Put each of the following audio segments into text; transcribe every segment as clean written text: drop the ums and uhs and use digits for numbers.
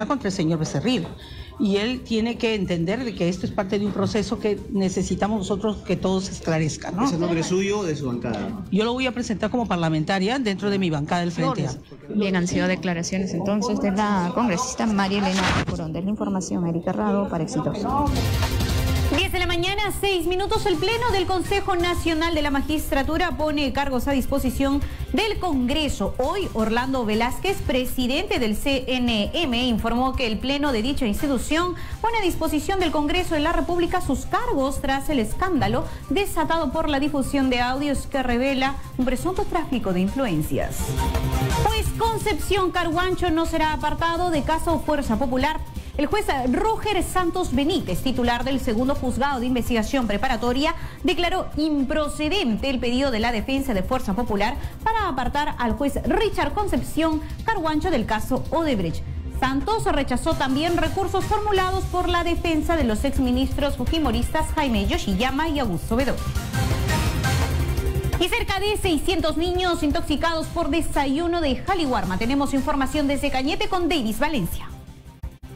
contra el señor Becerril. Y él tiene que entender de que esto es parte de un proceso que necesitamos nosotros que todo se esclarezca, ¿no? ¿Es el nombre suyo o de su bancada? Yo lo voy a presentar como parlamentaria dentro de mi bancada del Frente Amplio. Bien, han sido declaraciones entonces de la congresista María Elena Corón. Es la información, Erika Rado, para Exitosa. 10 de la mañana, 6 minutos. El Pleno del Consejo Nacional de la Magistratura pone cargos a disposición del Congreso. Hoy, Orlando Velázquez, presidente del CNM, informó que el Pleno de dicha institución pone a disposición del Congreso de la República sus cargos tras el escándalo desatado por la difusión de audios que revela un presunto tráfico de influencias. Pues Concepción Carhuancho no será apartado de caso Fuerza Popular. El juez Roger Santos Benítez, titular del segundo juzgado de investigación preparatoria, declaró improcedente el pedido de la defensa de Fuerza Popular para apartar al juez Richard Concepción Carhuancho del caso Odebrecht. Santos rechazó también recursos formulados por la defensa de los exministros fujimoristas Jaime Yoshiyama y Augusto Bedó. Y cerca de 600 niños intoxicados por desayuno de Jaliwarma. Tenemos información desde Cañete con Davis Valencia.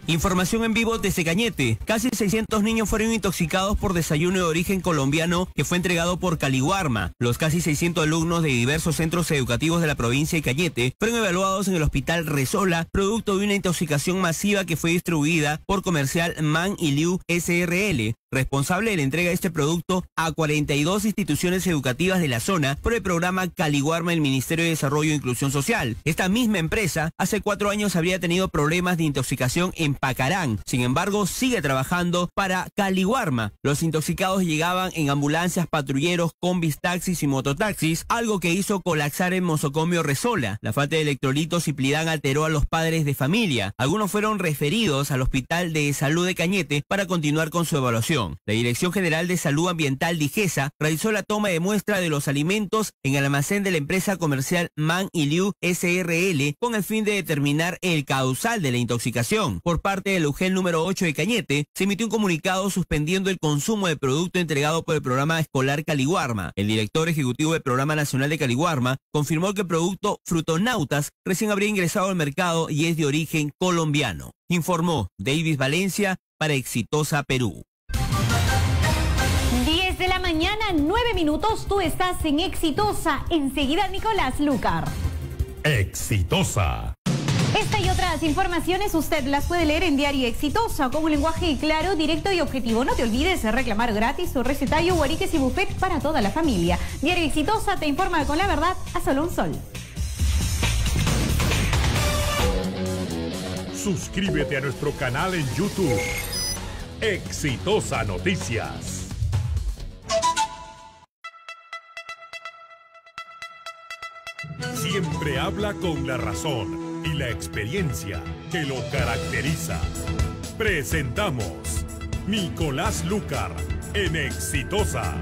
Información en vivo desde Cañete. Casi 600 niños fueron intoxicados por desayuno de origen colombiano que fue entregado por Caliwarma. Los casi 600 alumnos de diversos centros educativos de la provincia de Cañete fueron evaluados en el hospital Resola, producto de una intoxicación masiva que fue distribuida por Comercial Man y Liu SRL, responsable de la entrega de este producto a 42 instituciones educativas de la zona por el programa Caliwarma del Ministerio de Desarrollo e Inclusión Social. Esta misma empresa hace 4 años habría tenido problemas de intoxicación en Pacarán. Sin embargo, sigue trabajando para Caliwarma. Los intoxicados llegaban en ambulancias, patrulleros, combis, taxis y mototaxis, algo que hizo colapsar el nosocomio Resola. La falta de electrolitos y Plidán alteró a los padres de familia. Algunos fueron referidos al Hospital de Salud de Cañete para continuar con su evaluación. La Dirección General de Salud Ambiental DIGESA realizó la toma de muestra de los alimentos en el almacén de la empresa comercial Man y Liu SRL con el fin de determinar el causal de la intoxicación. Por parte del UGEL número 8 de Cañete, se emitió un comunicado suspendiendo el consumo del producto entregado por el programa escolar Caliwarma. El director ejecutivo del Programa Nacional de Caliwarma confirmó que el producto Frutonautas recién habría ingresado al mercado y es de origen colombiano. Informó Davis Valencia para Exitosa Perú. 10 de la mañana, 9 minutos. Tú estás en Exitosa. Enseguida, Nicolás Lucar. Exitosa. Esta y otras informaciones usted las puede leer en Diario Exitosa con un lenguaje claro, directo y objetivo. No te olvides de reclamar gratis tu recetario, guariques y buffet para toda la familia. Diario Exitosa te informa con la verdad a solo un sol. Suscríbete a nuestro canal en YouTube. Exitosa Noticias. Siempre habla con la razón y la experiencia que lo caracteriza. Presentamos Nicolás Lucar en Exitosa.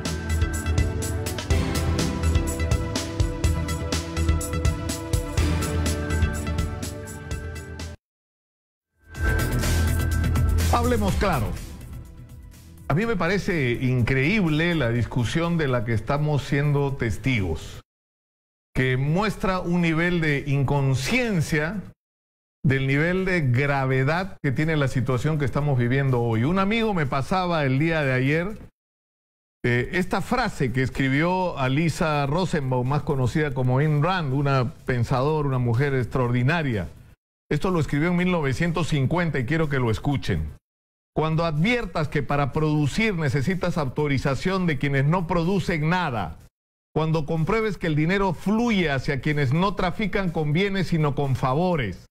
Hablemos claro. A mí me parece increíble la discusión de la que estamos siendo testigos, que muestra un nivel de inconsciencia del nivel de gravedad que tiene la situación que estamos viviendo hoy. Un amigo me pasaba el día de ayer esta frase que escribió Alisa Rosenbaum, más conocida como Ayn Rand, una pensadora, una mujer extraordinaria. Esto lo escribió en 1950 y quiero que lo escuchen. Cuando adviertas que para producir necesitas autorización de quienes no producen nada, cuando compruebes que el dinero fluye hacia quienes no trafican con bienes sino con favores,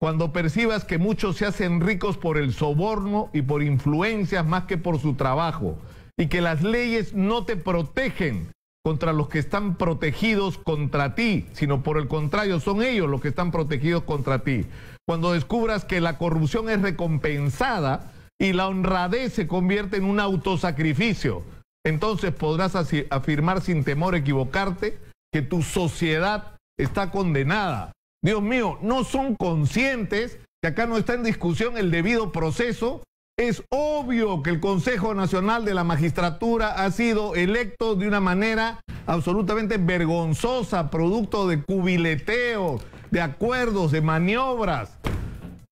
cuando percibas que muchos se hacen ricos por el soborno y por influencias más que por su trabajo, y que las leyes no te protegen contra los que están protegidos contra ti, sino por el contrario, son ellos los que están protegidos contra ti. Cuando descubras que la corrupción es recompensada y la honradez se convierte en un autosacrificio, entonces podrás afirmar sin temor a equivocarte que tu sociedad está condenada. Dios mío, no son conscientes que acá no está en discusión el debido proceso. Es obvio que el Consejo Nacional de la Magistratura ha sido electo de una manera absolutamente vergonzosa, producto de cubileteos, de acuerdos, de maniobras.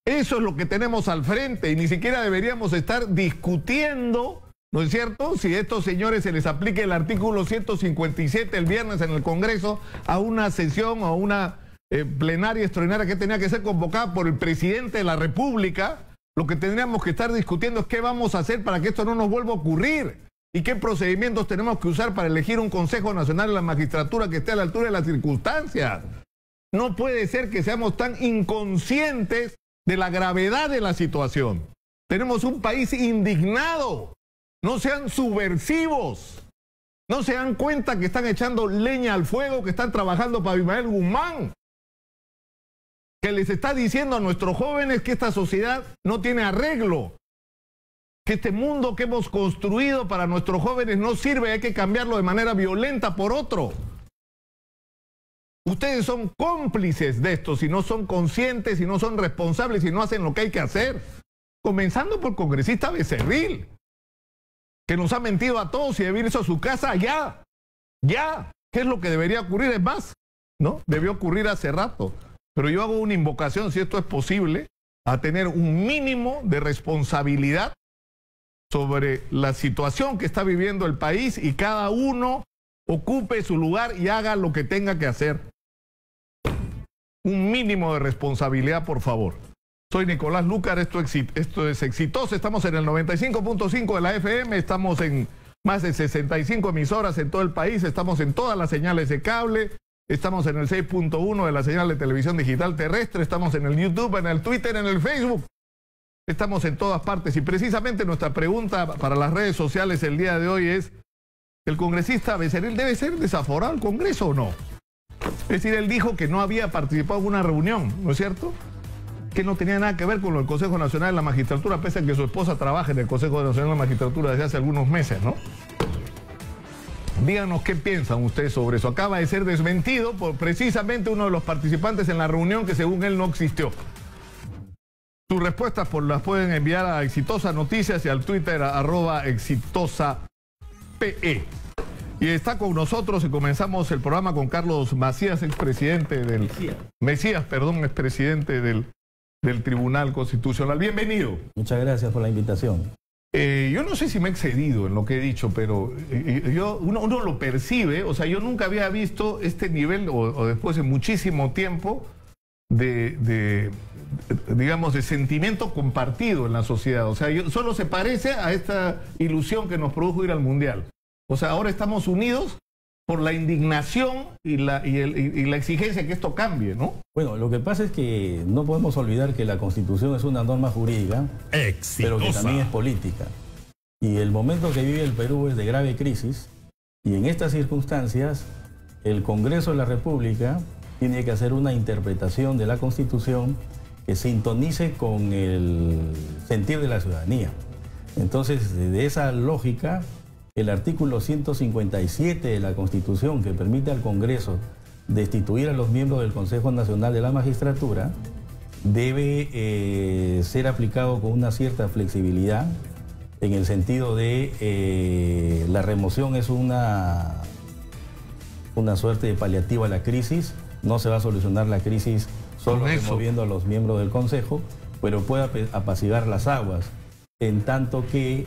Eso es lo que tenemos al frente y ni siquiera deberíamos estar discutiendo, ¿no es cierto?, si a estos señores se les aplique el artículo 157 el viernes en el Congreso a una sesión o a una plenaria extraordinaria que tenía que ser convocada por el presidente de la República. Lo que tendríamos que estar discutiendo es qué vamos a hacer para que esto no nos vuelva a ocurrir y qué procedimientos tenemos que usar para elegir un Consejo Nacional de la Magistratura que esté a la altura de las circunstancias. No puede ser que seamos tan inconscientes de la gravedad de la situación. Tenemos un país indignado. No sean subversivos. No se dan cuenta que están echando leña al fuego, que están trabajando para Abimael Guzmán. Que les está diciendo a nuestros jóvenes que esta sociedad no tiene arreglo. Que este mundo que hemos construido para nuestros jóvenes no sirve, hay que cambiarlo de manera violenta por otro. Ustedes son cómplices de esto si no son conscientes, si no son responsables, si no hacen lo que hay que hacer. Comenzando por el congresista Becerril, que nos ha mentido a todos y debe irse a su casa ya. Ya. ¿Qué es lo que debería ocurrir? Es más, ¿no? Debió ocurrir hace rato. Pero yo hago una invocación, si esto es posible, a tener un mínimo de responsabilidad sobre la situación que está viviendo el país y cada uno ocupe su lugar y haga lo que tenga que hacer. Un mínimo de responsabilidad, por favor. Soy Nicolás Lucar, esto es Exitosa, estamos en el 95.5 de la FM, estamos en más de 65 emisoras en todo el país, estamos en todas las señales de cable, estamos en el 6.1 de la señal de televisión digital terrestre, estamos en el YouTube, en el Twitter, en el Facebook, estamos en todas partes y precisamente nuestra pregunta para las redes sociales el día de hoy es: ¿el congresista Becerril debe ser desaforado al Congreso o no? Es decir, él dijo que no había participado en una reunión, ¿no es cierto?, que no tenía nada que ver con lo del Consejo Nacional de la Magistratura, pese a que su esposa trabaja en el Consejo Nacional de la Magistratura desde hace algunos meses, ¿no? Díganos qué piensan ustedes sobre eso. Acaba de ser desmentido por precisamente uno de los participantes en la reunión que según él no existió. Sus respuestas las pueden enviar a Exitosa Noticias y al Twitter @exitosape. Y está con nosotros y comenzamos el programa con Carlos Macías, expresidente del... expresidente del Tribunal Constitucional. Bienvenido. Muchas gracias por la invitación. Yo no sé si me he excedido en lo que he dicho, pero uno lo percibe, o sea, yo nunca había visto este nivel, o después de muchísimo tiempo, digamos, de sentimiento compartido en la sociedad. O sea, solo se parece a esta ilusión que nos produjo ir al Mundial. O sea, ahora estamos unidos por la indignación y la exigencia que esto cambie, ¿no? Bueno, lo que pasa es que no podemos olvidar que la Constitución es una norma jurídica, pero que también es política. Y el momento que vive el Perú es de grave crisis, y en estas circunstancias el Congreso de la República tiene que hacer una interpretación de la Constitución que sintonice con el sentir de la ciudadanía. Entonces, de esa lógica, el artículo 157 de la Constitución, que permite al Congreso destituir a los miembros del Consejo Nacional de la Magistratura, debe ser aplicado con una cierta flexibilidad, en el sentido de la remoción es una suerte de paliativo a la crisis. No se va a solucionar la crisis solo removiendo a los miembros del Consejo, pero puede apaciguar las aguas, en tanto que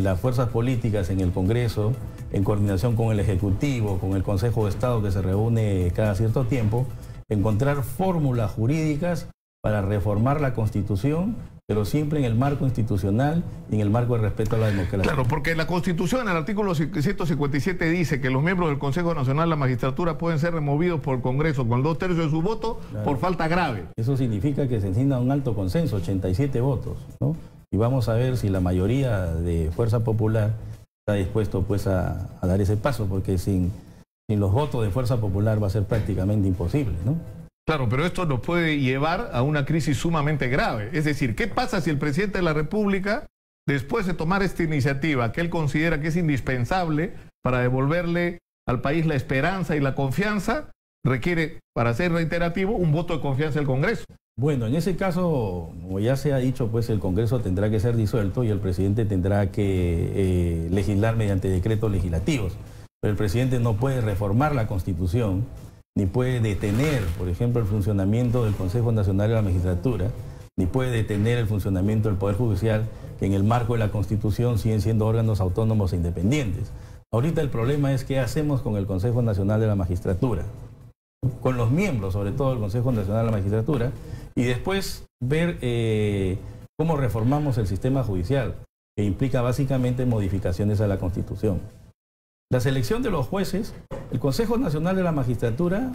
las fuerzas políticas en el Congreso, en coordinación con el Ejecutivo, con el Consejo de Estado que se reúne cada cierto tiempo, encontrar fórmulas jurídicas para reformar la Constitución, pero siempre en el marco institucional y en el marco de respeto a la democracia. Claro, porque la Constitución, en el artículo 157, dice que los miembros del Consejo Nacional de la Magistratura pueden ser removidos por el Congreso con 2/3 de su voto, claro, por falta grave. Eso significa que se necesita un alto consenso, 87 votos, ¿no? Y vamos a ver si la mayoría de Fuerza Popular está dispuesto pues a dar ese paso, porque sin los votos de Fuerza Popular va a ser prácticamente imposible, ¿no? Claro, pero esto nos puede llevar a una crisis sumamente grave. Es decir, ¿qué pasa si el presidente de la República, después de tomar esta iniciativa que él considera que es indispensable para devolverle al país la esperanza y la confianza, requiere, para ser reiterativo, un voto de confianza del Congreso? Bueno, en ese caso, como ya se ha dicho, pues el Congreso tendrá que ser disuelto y el presidente tendrá que legislar mediante decretos legislativos. Pero el presidente no puede reformar la Constitución, ni puede detener, por ejemplo, el funcionamiento del Consejo Nacional de la Magistratura, ni puede detener el funcionamiento del Poder Judicial, que en el marco de la Constitución siguen siendo órganos autónomos e independientes. Ahorita el problema es qué hacemos con el Consejo Nacional de la Magistratura, con los miembros, sobre todo del Consejo Nacional de la Magistratura, y después ver cómo reformamos el sistema judicial, que implica básicamente modificaciones a la Constitución. La selección de los jueces, el Consejo Nacional de la Magistratura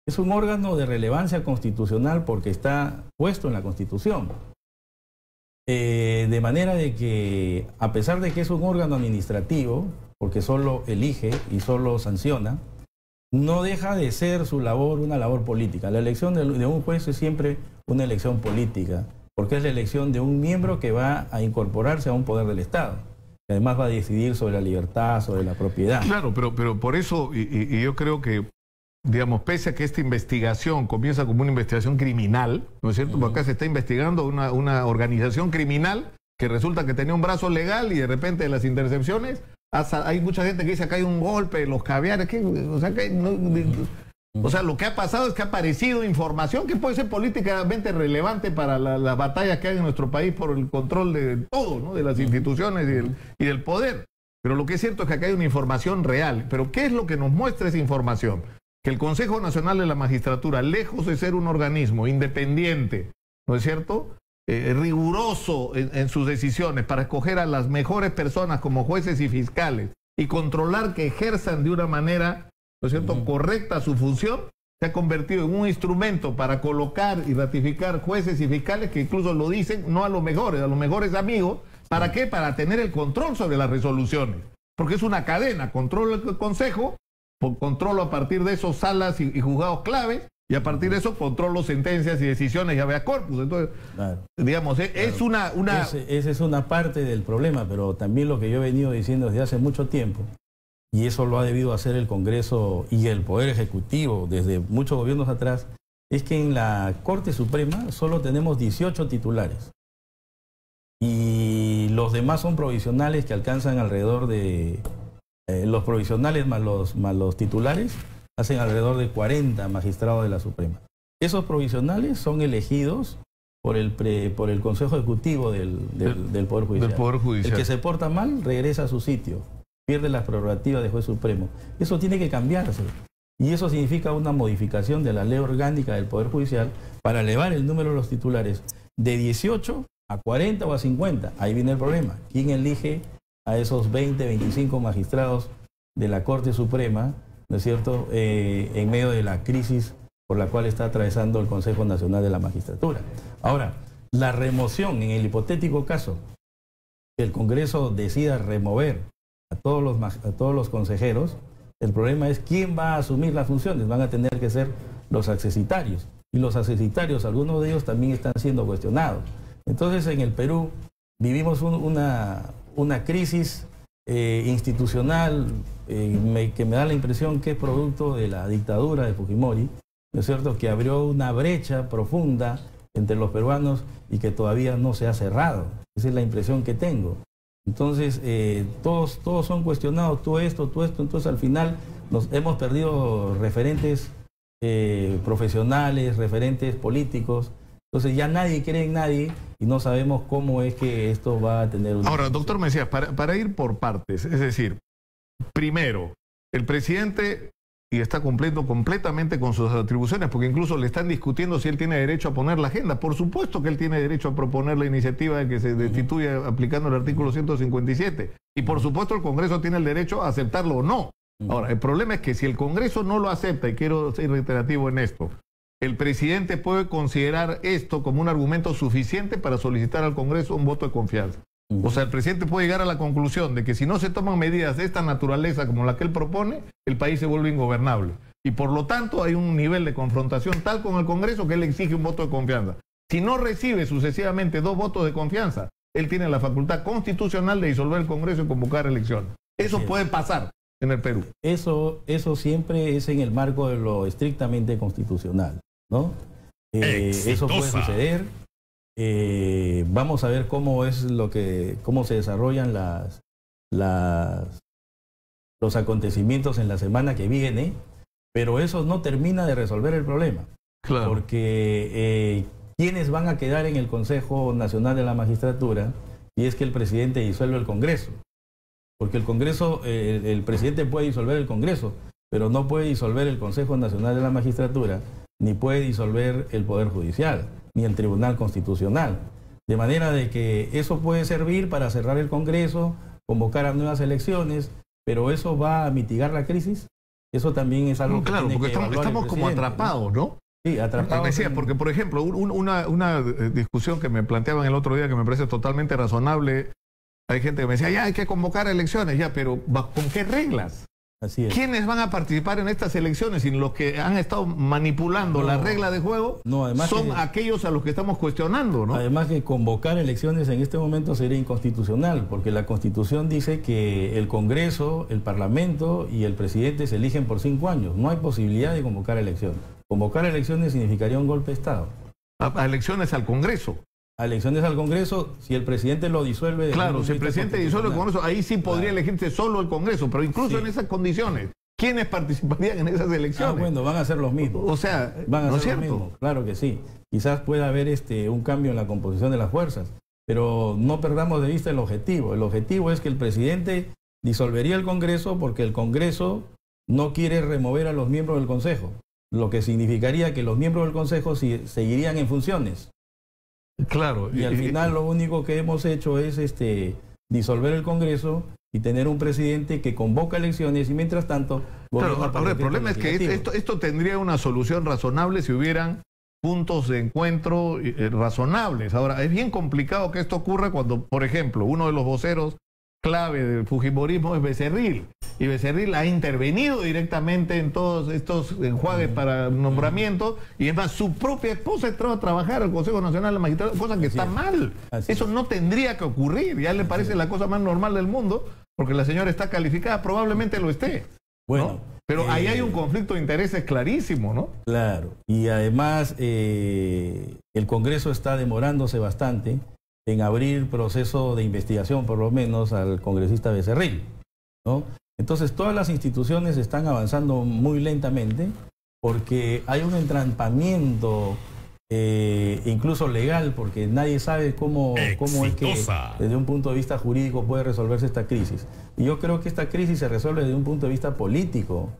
es un órgano de relevancia constitucional porque está puesto en la Constitución. De manera de que, a pesar de que es un órgano administrativo, porque solo elige y solo sanciona, no deja de ser su labor una labor política. La elección de un juez es siempre una elección política, porque es la elección de un miembro que va a incorporarse a un poder del Estado, que además va a decidir sobre la libertad, sobre la propiedad. Claro, pero por eso, y yo creo que, digamos, pese a que esta investigación comienza como una investigación criminal, ¿no es cierto? Porque acá se está investigando una organización criminal que resulta que tenía un brazo legal y de repente de las intercepciones hay mucha gente que dice acá hay un golpe, los caviares, o sea, lo que ha pasado es que ha aparecido información que puede ser políticamente relevante para las batallas que hay en nuestro país por el control de todo, ¿no? De las instituciones y del poder. Pero lo que es cierto es que acá hay una información real. Pero ¿qué es lo que nos muestra esa información? Que el Consejo Nacional de la Magistratura, lejos de ser un organismo independiente, ¿no es cierto?, riguroso en sus decisiones para escoger a las mejores personas como jueces y fiscales y controlar que ejerzan de una manera, ¿no es cierto?, correcta su función, se ha convertido en un instrumento para colocar y ratificar jueces y fiscales que incluso lo dicen no a los mejores amigos. ¿Para qué? Para tener el control sobre las resoluciones. Porque es una cadena, controlo el Consejo, controlo a partir de esos salas y juzgados claves, y a partir de eso controlo sentencias y decisiones y habeas corpus. Entonces, claro, digamos, es una... Esa es una parte del problema, pero también lo que yo he venido diciendo desde hace mucho tiempo, y eso lo ha debido hacer el Congreso y el Poder Ejecutivo desde muchos gobiernos atrás, es que en la Corte Suprema solo tenemos 18 titulares. Y los demás son provisionales que alcanzan alrededor de... los provisionales más los titulares hacen alrededor de 40 magistrados de la Suprema. Esos provisionales son elegidos por el Consejo Ejecutivo del Poder Judicial. Del Poder Judicial. El que se porta mal regresa a su sitio, pierde las prerrogativas de juez supremo. Eso tiene que cambiarse. Y eso significa una modificación de la ley orgánica del Poder Judicial para elevar el número de los titulares de 18 a 40 o a 50. Ahí viene el problema. ¿Quién elige a esos 20, 25 magistrados de la Corte Suprema, ¿no es cierto?, en medio de la crisis por la cual está atravesando el Consejo Nacional de la Magistratura? Ahora, la remoción, en el hipotético caso que el Congreso decida remover a todos los consejeros, el problema es quién va a asumir las funciones. Van a tener que ser los accesitarios. Y los accesitarios, algunos de ellos también están siendo cuestionados. Entonces, en el Perú vivimos una crisis institucional que me da la impresión que es producto de la dictadura de Fujimori, ¿no es cierto?, que abrió una brecha profunda entre los peruanos y que todavía no se ha cerrado. Esa es la impresión que tengo. Entonces, todos son cuestionados, todo esto, entonces al final nos hemos perdido referentes profesionales, referentes políticos. Entonces ya nadie cree en nadie y no sabemos cómo es que esto va a tener una... Ahora, doctor Mesías, para ir por partes, es decir, primero, el presidente y está cumpliendo completamente con sus atribuciones, porque incluso le están discutiendo si él tiene derecho a poner la agenda. Por supuesto que él tiene derecho a proponer la iniciativa de que se destituya aplicando el artículo 157. Y por supuesto el Congreso tiene el derecho a aceptarlo o no. Ahora, el problema es que si el Congreso no lo acepta, y quiero ser reiterativo en esto, el presidente puede considerar esto como un argumento suficiente para solicitar al Congreso un voto de confianza. O sea, el presidente puede llegar a la conclusión de que si no se toman medidas de esta naturaleza como la que él propone, el país se vuelve ingobernable. Y por lo tanto hay un nivel de confrontación tal con el Congreso que él exige un voto de confianza. Si no recibe sucesivamente 2 votos de confianza, él tiene la facultad constitucional de disolver el Congreso y convocar elecciones. Eso puede pasar en el Perú. Eso siempre es en el marco de lo estrictamente constitucional, ¿no? Eso puede suceder. Vamos a ver cómo se desarrollan los acontecimientos en la semana que viene, pero eso no termina de resolver el problema. Claro. Porque ¿quiénes van a quedar en el Consejo Nacional de la Magistratura si es que el presidente disuelve el Congreso? Porque el Congreso, el presidente puede disolver el Congreso, pero no puede disolver el Consejo Nacional de la Magistratura, ni puede disolver el Poder Judicial, ni el Tribunal Constitucional. De manera de que eso puede servir para cerrar el Congreso, convocar a nuevas elecciones, pero ¿eso va a mitigar la crisis? Eso también es algo que claro, tiene porque que estamos como atrapados, ¿no? Sí, atrapados. Decía, porque por ejemplo, una discusión que me planteaban el otro día que me parece totalmente razonable, hay gente que me decía, ya hay que convocar elecciones, ya, pero ¿con qué reglas? Así es. ¿Quiénes van a participar en estas elecciones? Y los que han estado manipulando la regla de juego son aquellos a los que estamos cuestionando, ¿no? Además que convocar elecciones en este momento sería inconstitucional, porque la Constitución dice que el Congreso, el Parlamento y el presidente se eligen por 5 años. No hay posibilidad de convocar elecciones. Convocar elecciones significaría un golpe de Estado. A elecciones al Congreso. A elecciones al Congreso, si el presidente lo disuelve... Claro, si el presidente disuelve el Congreso, ahí sí podría elegirse solo el Congreso, pero incluso en esas condiciones, ¿quiénes participarían en esas elecciones? Bueno, van a ser los mismos. O sea, van a ¿no es ser cierto? los mismos, claro que sí. Quizás pueda haber un cambio en la composición de las fuerzas, pero no perdamos de vista el objetivo. El objetivo es que el presidente disolvería el Congreso porque el Congreso no quiere remover a los miembros del Consejo, lo que significaría que los miembros del Consejo seguirían en funciones. Claro. Y al final lo único que hemos hecho es disolver el Congreso y tener un presidente que convoca elecciones y mientras tanto... Claro, ahora el problema es que esto tendría una solución razonable si hubieran puntos de encuentro razonables. Ahora, es bien complicado que esto ocurra cuando, por ejemplo, uno de los voceros clave del fujimorismo es Becerril. Y Becerril ha intervenido directamente en todos estos enjuagues para nombramiento. Y es más, su propia esposa entró a trabajar al Consejo Nacional de la Magistratura, cosa que está mal. Eso no tendría que ocurrir. Ya le parece la cosa más normal del mundo, porque la señora está calificada, probablemente lo esté. Bueno, ¿no? Pero ahí hay un conflicto de intereses clarísimo, ¿no? Claro. Y además, el Congreso está demorándose bastante en abrir proceso de investigación, por lo menos, al congresista Becerril, ¿no? Entonces, todas las instituciones están avanzando muy lentamente porque hay un entrampamiento incluso legal, porque nadie sabe cómo es que desde un punto de vista jurídico puede resolverse esta crisis. Y yo creo que esta crisis se resuelve desde un punto de vista político.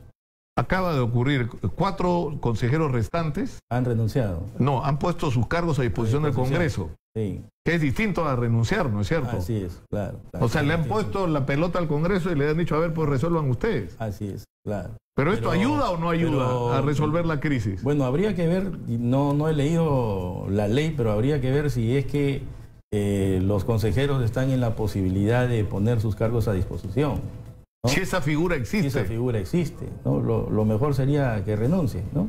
Acaba de ocurrir, 4 consejeros restantes han renunciado. No, han puesto sus cargos a disposición del Congreso. Sí. Que es distinto a renunciar, ¿no es cierto? Así es, claro. O sea, le han puesto la pelota al Congreso y le han dicho, a ver, pues resuelvan ustedes. Así es, claro. ¿Pero esto ayuda o no ayuda a resolver la crisis? Bueno, habría que ver, no he leído la ley, pero habría que ver si es que los consejeros están en la posibilidad de poner sus cargos a disposición, ¿no? Si esa figura existe. Si esa figura existe, ¿no? Lo mejor sería que renuncie, ¿no?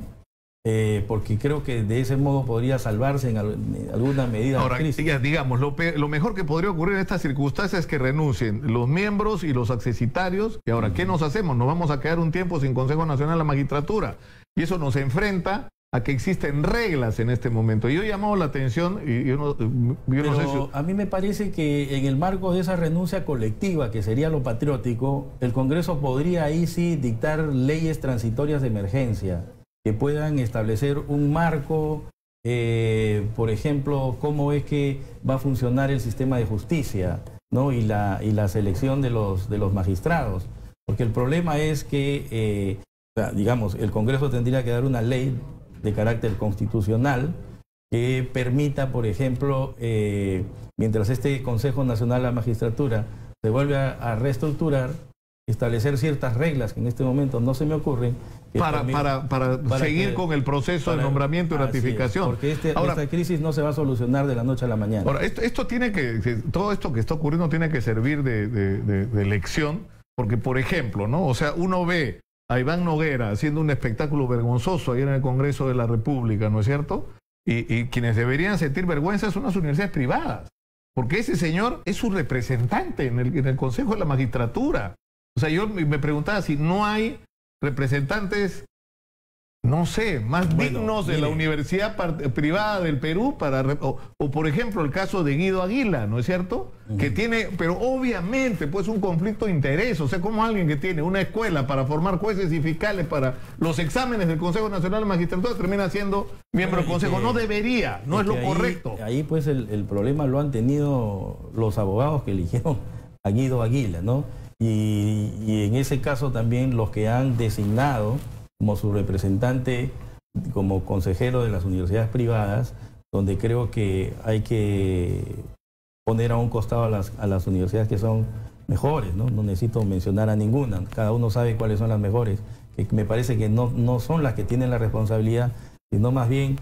Porque creo que de ese modo podría salvarse en alguna medida. Ahora, la crisis. digamos, lo mejor que podría ocurrir en estas circunstancias es que renuncien los miembros y los accesitarios. Y ahora, ¿qué nos hacemos? Nos vamos a quedar un tiempo sin Consejo Nacional de la Magistratura. Y eso nos enfrenta a que existen reglas en este momento. Y yo he llamado la atención, y yo no sé si... A mí me parece que en el marco de esa renuncia colectiva, que sería lo patriótico, el Congreso podría ahí sí dictar leyes transitorias de emergencia, que puedan establecer un marco, por ejemplo, cómo es que va a funcionar el sistema de justicia, ¿no? y la selección de los magistrados. Porque el problema es que, digamos, el Congreso tendría que dar una ley de carácter constitucional que permita, por ejemplo, mientras este Consejo Nacional de la Magistratura se vuelve a reestructurar, establecer ciertas reglas que en este momento no se me ocurren. Para seguir con el proceso de nombramiento y ratificación. Porque esta crisis no se va a solucionar de la noche a la mañana. Ahora, todo esto que está ocurriendo tiene que servir de lección, porque, por ejemplo, ¿no? O sea, uno ve a Iván Noguera haciendo un espectáculo vergonzoso ayer en el Congreso de la República, ¿no es cierto? Y quienes deberían sentir vergüenza son las universidades privadas, porque ese señor es su representante en el Consejo de la Magistratura. O sea, yo me preguntaba si no hay representantes no sé, más Bueno, dignos de la mire. universidad privada del Perú o por ejemplo el caso de Guido Aguila, ¿no es cierto? Que tiene, pero obviamente pues un conflicto de interés, o sea, como alguien que tiene una escuela para formar jueces y fiscales para los exámenes del Consejo Nacional de Magistratura termina siendo miembro del Consejo. No debería, no es lo correcto. Ahí pues el problema lo han tenido los abogados que eligieron a Guido Aguila, ¿no? Y en ese caso también los que han designado como su representante, como consejero de las universidades privadas, donde creo que hay que poner a un costado a las universidades que son mejores, ¿no? No necesito mencionar a ninguna, cada uno sabe cuáles son las mejores, que me parece que no son las que tienen la responsabilidad, sino más bien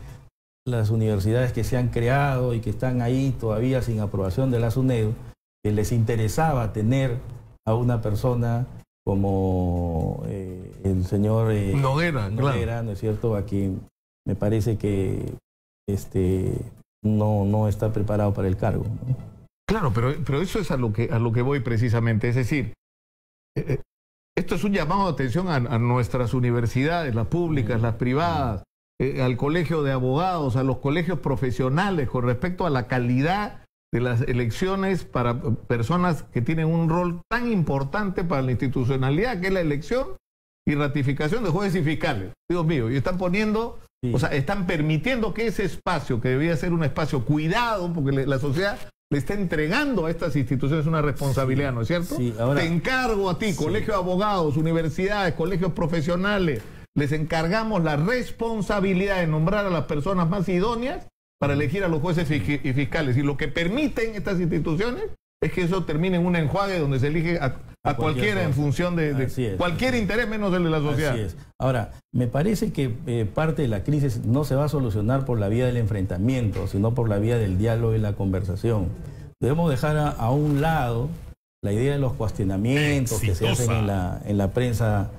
las universidades que se han creado y que están ahí todavía sin aprobación de la SUNEDU, que les interesaba tener a una persona como el señor Noguera, claro. ¿No es cierto? A quien me parece que no está preparado para el cargo, ¿no? Claro, pero eso es a lo que voy precisamente, es decir, esto es un llamado de atención a nuestras universidades, las públicas, las privadas, al colegio de abogados, a los colegios profesionales con respecto a la calidad de las elecciones para personas que tienen un rol tan importante para la institucionalidad, que es la elección y ratificación de jueces y fiscales. Dios mío, y están poniendo, o sea, están permitiendo que ese espacio, que debía ser un espacio cuidado, porque la sociedad le está entregando a estas instituciones una responsabilidad, ¿no es cierto? Sí, ahora, te encargo a ti, colegio de abogados, universidades, colegios profesionales, les encargamos la responsabilidad de nombrar a las personas más idóneas para elegir a los jueces y fiscales. Y lo que permiten estas instituciones es que eso termine en un enjuague donde se elige a cualquiera en función de cualquier interés menos el de la sociedad. Así es. Ahora, me parece que parte de la crisis no se va a solucionar por la vía del enfrentamiento, sino por la vía del diálogo y la conversación. Debemos dejar a un lado la idea de los cuestionamientos que se hacen en la prensa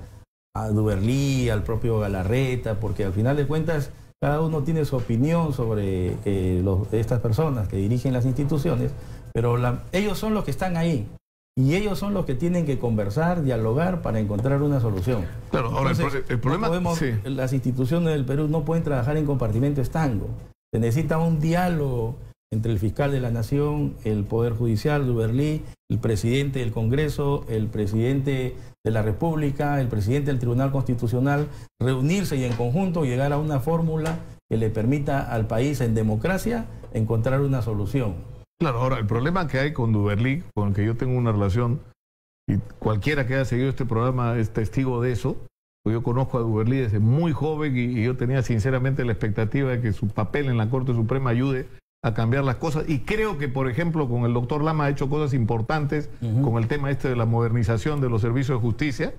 a Duverlí, al propio Galarreta, porque al final de cuentas cada uno tiene su opinión sobre estas personas que dirigen las instituciones, pero ellos son los que están ahí y ellos son los que tienen que conversar, dialogar para encontrar una solución. Claro, ahora entonces, el problema las instituciones del Perú no pueden trabajar en compartimento estanco. Se necesita un diálogo entre el fiscal de la Nación, el Poder Judicial, Duverlí, el presidente del Congreso, el presidente de la República, el presidente del Tribunal Constitucional, reunirse y en conjunto llegar a una fórmula que le permita al país en democracia encontrar una solución. Claro, ahora el problema que hay con Duverlí, con el que yo tengo una relación, y cualquiera que haya seguido este programa es testigo de eso, pues yo conozco a Duverlí desde muy joven y yo tenía sinceramente la expectativa de que su papel en la Corte Suprema ayude a cambiar las cosas, y creo que por ejemplo con el doctor Lama ha hecho cosas importantes con el tema de la modernización de los servicios de justicia,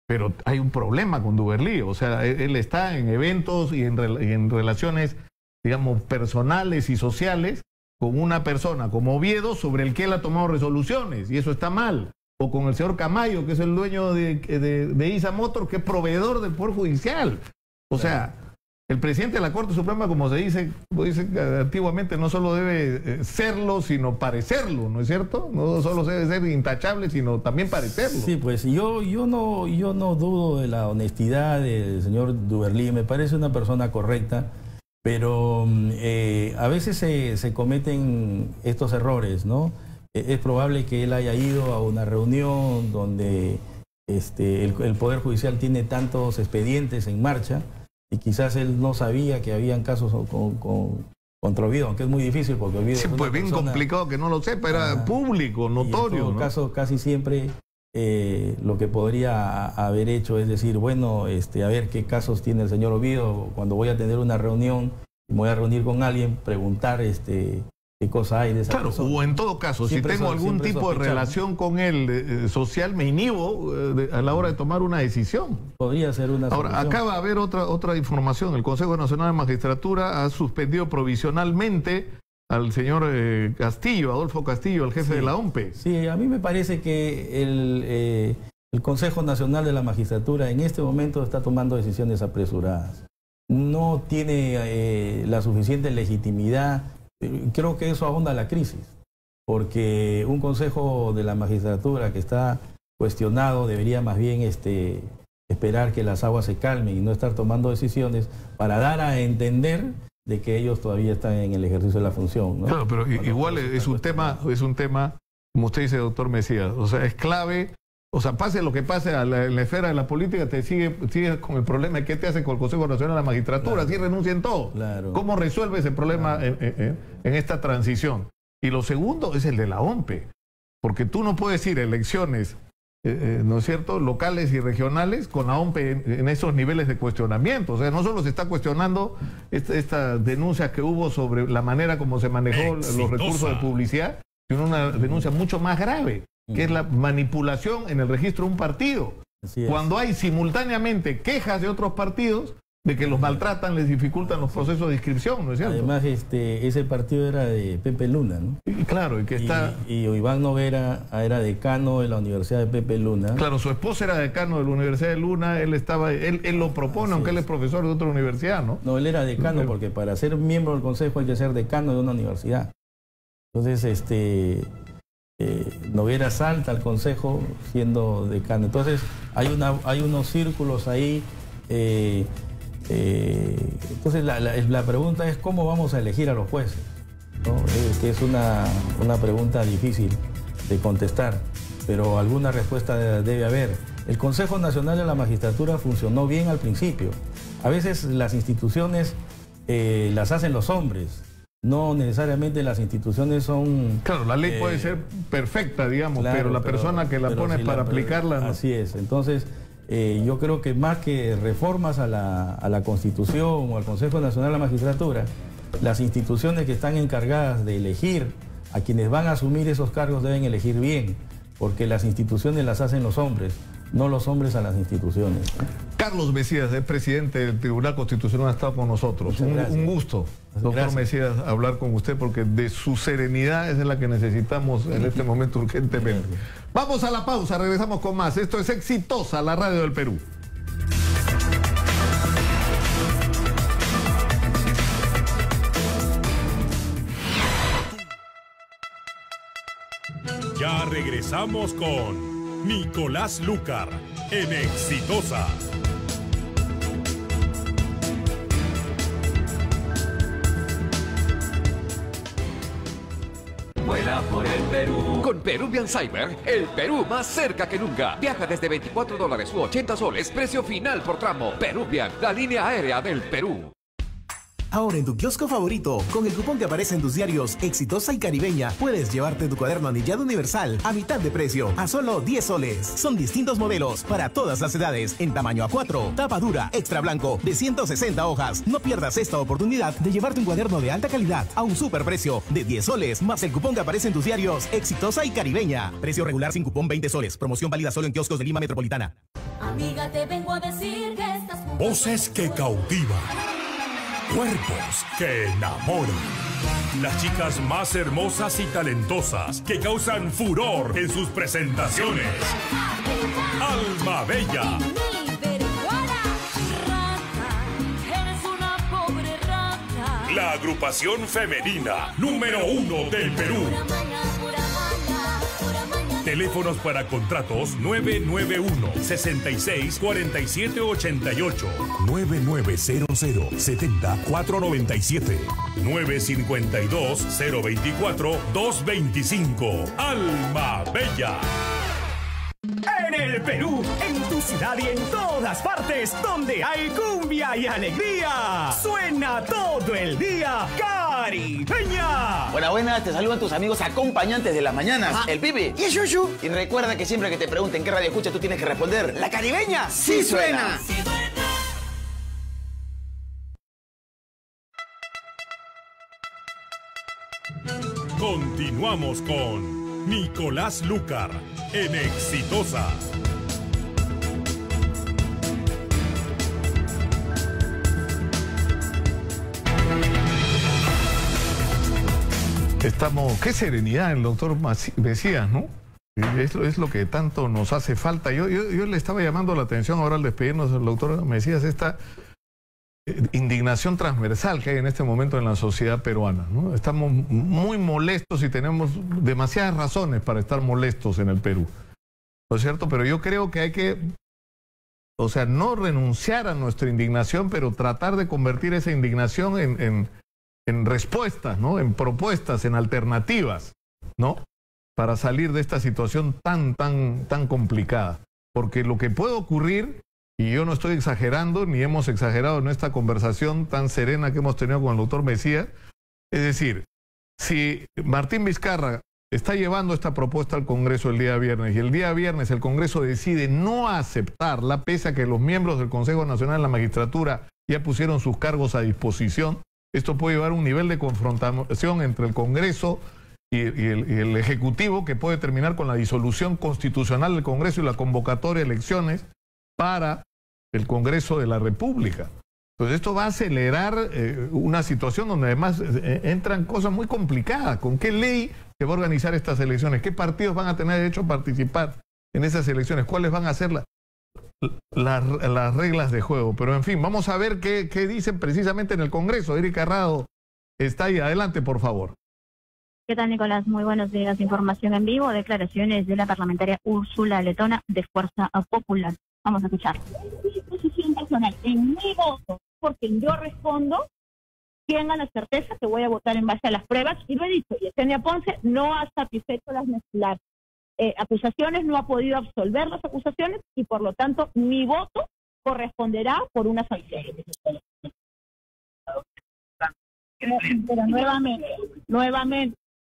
pero hay un problema con Duverlí, o sea, él está en eventos y en relaciones, digamos, personales y sociales con una persona como Oviedo sobre el que él ha tomado resoluciones, y eso está mal, o con el señor Camayo, que es el dueño de ISA Motor, que es proveedor del Poder Judicial, o sea, el presidente de la Corte Suprema, como se dice antiguamente, no solo debe serlo, sino parecerlo, ¿no es cierto? No solo debe ser intachable, sino también parecerlo. Sí, pues yo no dudo de la honestidad del señor Duverlí, me parece una persona correcta, pero a veces se cometen estos errores, ¿no? Es probable que él haya ido a una reunión donde el Poder Judicial tiene tantos expedientes en marcha, y quizás él no sabía que habían casos contra Oviedo, aunque es muy difícil porque Oviedo... Sí, pues bien complicado que no lo sepa, era público, notorio. En todo caso, casi siempre lo que podría haber hecho es decir, bueno, a ver qué casos tiene el señor Oviedo, cuando voy a tener una reunión y me voy a reunir con alguien, preguntar qué cosa hay de esa persona. O en todo caso, si tengo algún tipo de relación con él social, me inhibo a la hora de tomar una decisión. Podría ser una solución. Ahora, acá va a haber otra información. El Consejo Nacional de Magistratura ha suspendido provisionalmente al señor Castillo, Adolfo Castillo, el jefe de la OMPE. Sí, a mí me parece que el Consejo Nacional de la Magistratura en este momento está tomando decisiones apresuradas. No tiene la suficiente legitimidad. Creo que eso ahonda la crisis, porque un Consejo de la Magistratura que está cuestionado debería más bien esperar que las aguas se calmen y no estar tomando decisiones para dar a entender de que ellos todavía están en el ejercicio de la función, ¿no? Claro, pero igual es un tema, como usted dice, doctor Mesías, o sea, es clave, o sea, pase lo que pase en la esfera de la política, te sigue con el problema de qué te hace con el Consejo Nacional de la Magistratura, claro. Así renuncian todos. Claro. ¿Cómo resuelve ese problema en esta transición? Y lo segundo es el de la OMPE, porque tú no puedes ir a elecciones, ¿no es cierto?, locales y regionales con la OMPE en esos niveles de cuestionamiento. O sea, no solo se está cuestionando esta denuncia que hubo sobre la manera como se manejó los recursos de publicidad, sino una denuncia mucho más grave, que es la manipulación en el registro de un partido. Cuando hay simultáneamente quejas de otros partidos de que los maltratan, les dificultan los procesos de inscripción, ¿no es cierto? Además, ese partido era de Pepe Luna, ¿no? Y claro, y que está... Y Iván Noguera era decano de la Universidad de Pepe Luna. Claro, su esposa era decano de la Universidad de Luna, él lo propone, aunque él es profesor de otra universidad, ¿no? No, él era decano, porque para ser miembro del consejo hay que ser decano de una universidad. Entonces, Noguera salta al consejo siendo decano. Entonces, hay unos círculos ahí... entonces la pregunta es cómo vamos a elegir a los jueces, ¿no? Que es una pregunta difícil de contestar, pero alguna respuesta debe haber. El Consejo Nacional de la Magistratura funcionó bien al principio. A veces las instituciones las hacen los hombres, no necesariamente las instituciones son... Claro, la ley puede ser perfecta, digamos, claro, pero la persona que la pone para aplicarla... No. Así es, entonces... yo creo que más que reformas a la Constitución o al Consejo Nacional de la Magistratura, las instituciones que están encargadas de elegir a quienes van a asumir esos cargos deben elegir bien, porque las instituciones las hacen los hombres, no los hombres a las instituciones. Carlos Mesías, es presidente del Tribunal Constitucional, ha estado con nosotros. Un gusto, doctor Mesías, hablar con usted, porque de su serenidad es la que necesitamos en este momento urgentemente. Vamos a la pausa, regresamos con más. Esto es Exitosa, la radio del Perú. Ya regresamos con Nicolás Lucar en Exitosa. Vuela por el Perú. Con Peruvian Cyber, el Perú más cerca que nunca. Viaja desde $24 u 80 soles, precio final por tramo. Peruvian, la línea aérea del Perú. Ahora en tu kiosco favorito, con el cupón que aparece en tus diarios Exitosa y Caribeña, puedes llevarte tu cuaderno anillado universal a mitad de precio, a solo 10 soles. Son distintos modelos para todas las edades, en tamaño A4, tapa dura, extra blanco, de 160 hojas. No pierdas esta oportunidad de llevarte un cuaderno de alta calidad a un super precio de 10 soles, más el cupón que aparece en tus diarios Exitosa y Caribeña. Precio regular sin cupón 20 soles. Promoción válida solo en kioscos de Lima Metropolitana. Amiga, te vengo a decir que estás... Voces que cautivan. Cuerpos que enamoran. Las chicas más hermosas y talentosas que causan furor en sus presentaciones. Alma Bella. La agrupación femenina número 1 del Perú. Teléfonos para contratos 991-664788, 9900-70497, 952-024-225. Alma Bella. En el Perú, en tu ciudad y en todas partes donde hay cumbia y alegría, suena todo el día Caribeña. Buenas, te saludan tus amigos acompañantes de las mañanas, el Pibe y el Yuyu. Y recuerda que siempre que te pregunten qué radio escucha, tú tienes que responder: ¿la Caribeña? ¡Sí suena! ¡Sí suena! Continuamos con Nicolás Lucar en Exitosa. Qué serenidad el doctor Mesías, ¿no? Es lo que tanto nos hace falta. Yo le estaba llamando la atención ahora al despedirnos del doctor Mesías, esta indignación transversal que hay en este momento en la sociedad peruana, ¿no? Estamos muy molestos y tenemos demasiadas razones para estar molestos en el Perú, ¿no es cierto? Pero yo creo que hay que o sea, no renunciar a nuestra indignación, pero tratar de convertir esa indignación en respuestas, ¿no? En propuestas, en alternativas, ¿no? Para salir de esta situación tan complicada. Porque lo que puede ocurrir, y yo no estoy exagerando, ni hemos exagerado en esta conversación tan serena que hemos tenido con el doctor Mesías, es decir, si Martín Vizcarra está llevando esta propuesta al Congreso el día viernes y el día viernes el Congreso decide no aceptarla, pese a que los miembros del Consejo Nacional de la Magistratura ya pusieron sus cargos a disposición, esto puede llevar a un nivel de confrontación entre el Congreso y el Ejecutivo que puede terminar con la disolución constitucional del Congreso y la convocatoria de elecciones para el Congreso de la República. Entonces esto va a acelerar una situación donde además entran cosas muy complicadas. ¿Con qué ley se va a organizar estas elecciones? ¿Qué partidos van a tener derecho a participar en esas elecciones? ¿Cuáles van a ser las reglas de juego? Pero en fin, vamos a ver qué dicen precisamente en el Congreso. Erika Rado está ahí. Adelante, por favor. ¿Qué tal, Nicolás? Muy buenos días. Información en vivo, declaraciones de la parlamentaria Úrsula Letona de Fuerza Popular. Vamos a escuchar. Posición personal, en mi voto, porque yo respondo, tengan la certeza que voy a votar en base a las pruebas, y lo he dicho, Yesenia Ponce no ha satisfecho las acusaciones, no ha podido absolver las acusaciones, y por lo tanto mi voto corresponderá por una sanción.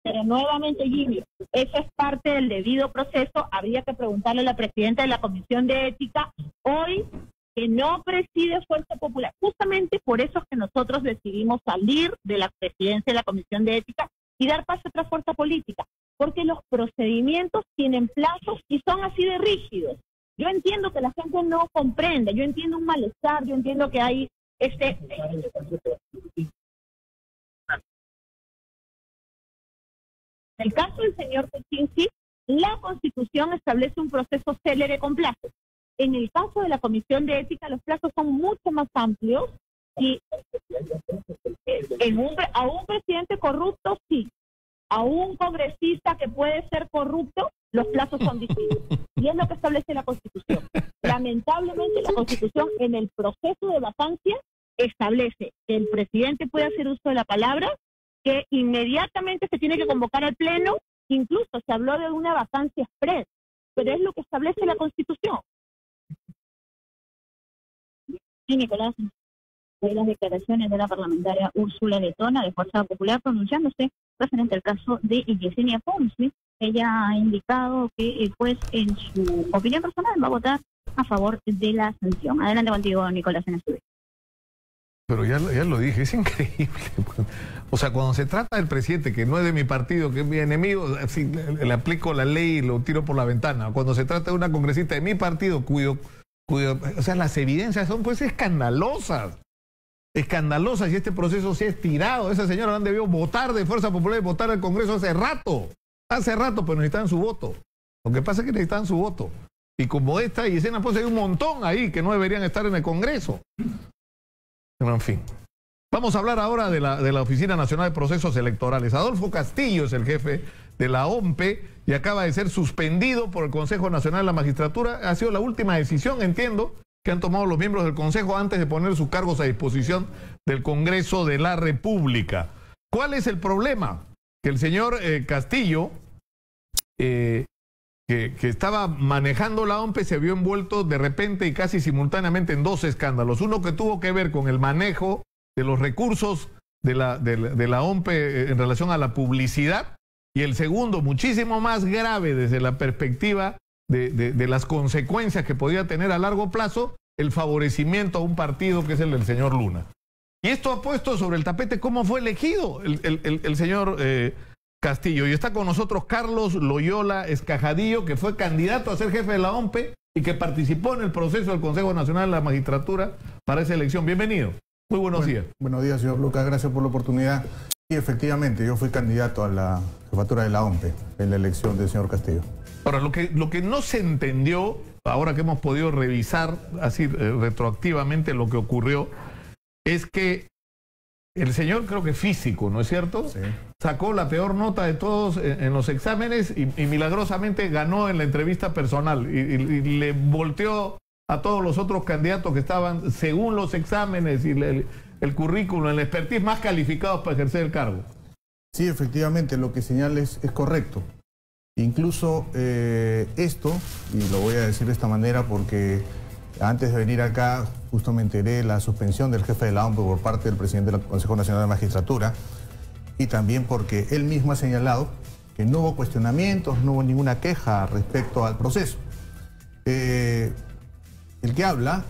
Pero nuevamente, Jimmy, eso es parte del debido proceso. Habría que preguntarle a la presidenta de la Comisión de Ética hoy, que no preside Fuerza Popular. Justamente por eso es que nosotros decidimos salir de la presidencia de la Comisión de Ética y dar paso a otra fuerza política, porque los procedimientos tienen plazos y son así de rígidos. Yo entiendo que la gente no comprende, yo entiendo un malestar, yo entiendo que hay En el caso del señor Kuczynski, la Constitución establece un proceso célere con plazos. En el caso de la Comisión de Ética, los plazos son mucho más amplios y a un presidente corrupto, sí. A un congresista que puede ser corrupto, los plazos son distintos. Y es lo que establece la Constitución. Lamentablemente, la Constitución, en el proceso de vacancia, establece que el presidente puede hacer uso de la palabra, que inmediatamente se tiene que convocar al Pleno, incluso se habló de una vacancia express, pero es lo que establece la Constitución. Sí, Nicolás, de las declaraciones de la parlamentaria Úrsula Letona de Fuerza Popular pronunciándose referente al caso de Yesenia Ponce. Ella ha indicado que pues en su opinión personal va a votar a favor de la sanción. Adelante contigo, Nicolás, en el estudio. Pero ya lo dije, es increíble. O sea, cuando se trata del presidente, que no es de mi partido, que es mi enemigo, así, le aplico la ley y lo tiro por la ventana. Cuando se trata de una congresista de mi partido, cuyo o sea, las evidencias son pues escandalosas. Escandalosas, y este proceso se ha estirado. Esa señora han debido votar de Fuerza Popular y votar al Congreso hace rato, pero necesitan su voto. Lo que pasa es que necesitan su voto. Y como esta y Yesenia Ponce, hay un montón ahí que no deberían estar en el Congreso. Pero en fin. Vamos a hablar ahora de la Oficina Nacional de Procesos Electorales. Adolfo Castillo es el jefe de la OMPE y acaba de ser suspendido por el Consejo Nacional de la Magistratura. Ha sido la última decisión, entiendo, que han tomado los miembros del Consejo antes de poner sus cargos a disposición del Congreso de la República. ¿Cuál es el problema? Que el señor Castillo, que estaba manejando la OMPE, se vio envuelto de repente y casi simultáneamente en dos escándalos. Uno que tuvo que ver con el manejo de los recursos de la OMPE en relación a la publicidad, y el segundo, muchísimo más grave desde la perspectiva de las consecuencias que podía tener a largo plazo, el favorecimiento a un partido que es el del señor Luna. Y esto ha puesto sobre el tapete cómo fue elegido el señor Castillo. Y está con nosotros Carlos Loyola Escajadillo, que fue candidato a ser jefe de la OMPE y que participó en el proceso del Consejo Nacional de la Magistratura para esa elección. Bienvenido. Muy buenos días. Buenos días, señor Lucas. Gracias por la oportunidad. Y efectivamente, yo fui candidato a la jefatura de la OMPE en la elección del señor Castillo. Ahora, lo que no se entendió, ahora que hemos podido revisar así retroactivamente lo que ocurrió, es que el señor, creo que físico, ¿no es cierto? Sí. Sacó la peor nota de todos en los exámenes y milagrosamente ganó en la entrevista personal y le volteó a todos los otros candidatos que estaban, según los exámenes y el currículum, el expertise, más calificados para ejercer el cargo. Sí, efectivamente, lo que señala es correcto. Incluso esto, y lo voy a decir de esta manera porque antes de venir acá justo me enteré de la suspensión del jefe de la OMP por parte del presidente del Consejo Nacional de la Magistratura, y también porque él mismo ha señalado que no hubo cuestionamientos, no hubo ninguna queja respecto al proceso. El que habla,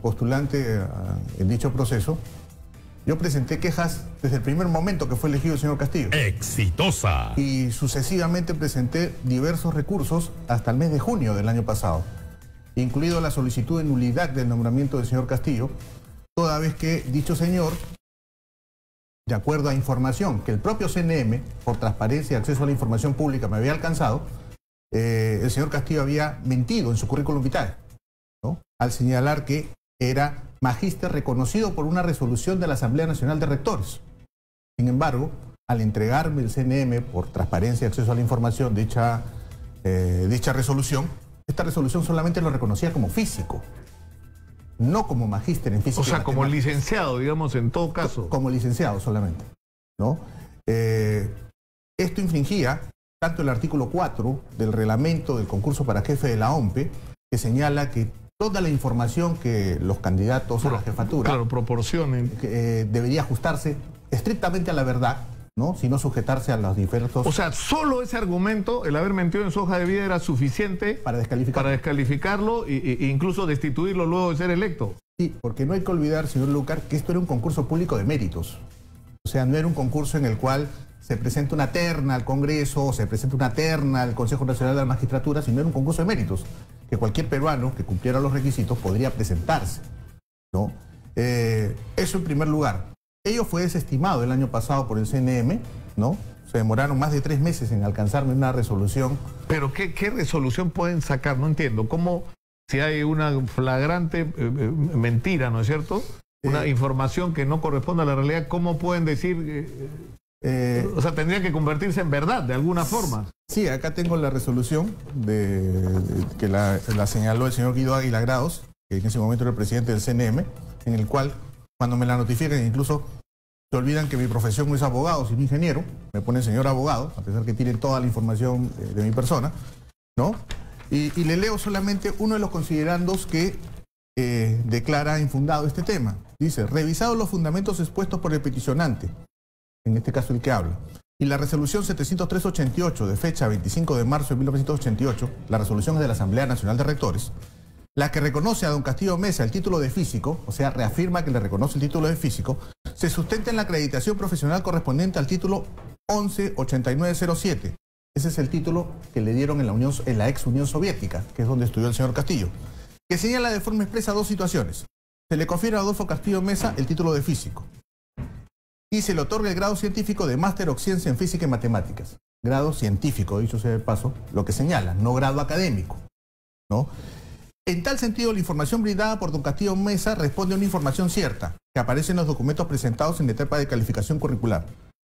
postulante en dicho proceso, yo presenté quejas desde el primer momento que fue elegido el señor Castillo. ¡Exitosa! Y sucesivamente presenté diversos recursos hasta el mes de junio del año pasado, incluido la solicitud de nulidad del nombramiento del señor Castillo, toda vez que dicho señor, de acuerdo a información que el propio CNM, por transparencia y acceso a la información pública, me había alcanzado, el señor Castillo había mentido en su currículum vitae, ¿no?, al señalar que era magíster reconocido por una resolución de la Asamblea Nacional de Rectores. Sin embargo, al entregarme el CNM, por transparencia y acceso a la información, dicha resolución, esta resolución solamente lo reconocía como físico, no como magíster en física. O sea, como licenciado, digamos, en todo caso. Como licenciado solamente, ¿no? Esto infringía tanto el artículo 4 del reglamento del concurso para jefe de la OMPE, que señala que toda la información que los candidatos a la jefatura proporcionen debería ajustarse estrictamente a la verdad, ¿no?, sino sujetarse a los diversos... O sea, solo ese argumento, el haber mentido en su hoja de vida, era suficiente para descalificarlo e incluso destituirlo luego de ser electo. Sí, porque no hay que olvidar, señor Lucar, que esto era un concurso público de méritos. O sea, no era un concurso en el cual se presenta una terna al Congreso, o se presenta una terna al Consejo Nacional de la Magistratura, sino era un concurso de méritos, que cualquier peruano que cumpliera los requisitos podría presentarse, ¿no? Eso en primer lugar. Ello fue desestimado el año pasado por el CNM, ¿no? Se demoraron más de 3 meses en alcanzarme una resolución. Pero ¿qué resolución pueden sacar? No entiendo. ¿Cómo, si hay una flagrante mentira, ¿no es cierto?, una información que no corresponde a la realidad, ¿cómo pueden decir...? O sea, tendría que convertirse en verdad, de alguna forma. Sí, acá tengo la resolución que la señaló el señor Guido Águila Grados, que en ese momento era el presidente del CNM, en el cual, cuando me la notifican, incluso se olvidan que mi profesión no es abogado, sino ingeniero, me ponen señor abogado, a pesar que tienen toda la información de mi persona, ¿no? Y le leo solamente uno de los considerandos que declara infundado este tema. Dice: revisados los fundamentos expuestos por el peticionante, en este caso el que habla, y la resolución 703-88 de fecha 25 de marzo de 1988, la resolución es de la Asamblea Nacional de Rectores, la que reconoce a don Castillo Mesa el título de físico, o sea, reafirma que le reconoce el título de físico, se sustenta en la acreditación profesional correspondiente al título 118907. Ese es el título que le dieron en la ex Unión Soviética, que es donde estudió el señor Castillo, que señala de forma expresa 2 situaciones. Se le confiere a Adolfo Castillo Mesa el título de físico y se le otorga el grado científico de Máster o Ciencia en Física y Matemáticas. Grado científico, dicho sea de paso, lo que señala, no grado académico, ¿no? En tal sentido, la información brindada por don Castillo Mesa responde a una información cierta, que aparece en los documentos presentados en la etapa de calificación curricular.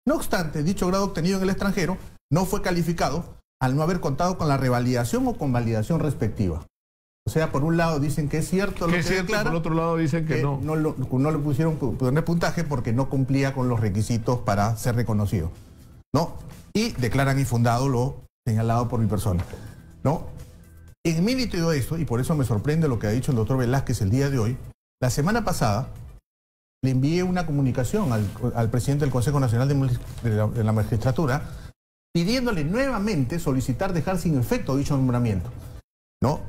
No obstante, dicho grado obtenido en el extranjero no fue calificado al no haber contado con la revalidación o convalidación respectiva. O sea, por un lado dicen que es cierto lo que declara, por otro lado dicen que no. No le pusieron poner puntaje porque no cumplía con los requisitos para ser reconocido, ¿no? Y declaran infundado lo señalado por mi persona, ¿no? En mérito de esto, y por eso me sorprende lo que ha dicho el doctor Velázquez el día de hoy, la semana pasada le envié una comunicación al presidente del Consejo Nacional de la Magistratura pidiéndole nuevamente solicitar dejar sin efecto dicho nombramiento, ¿no?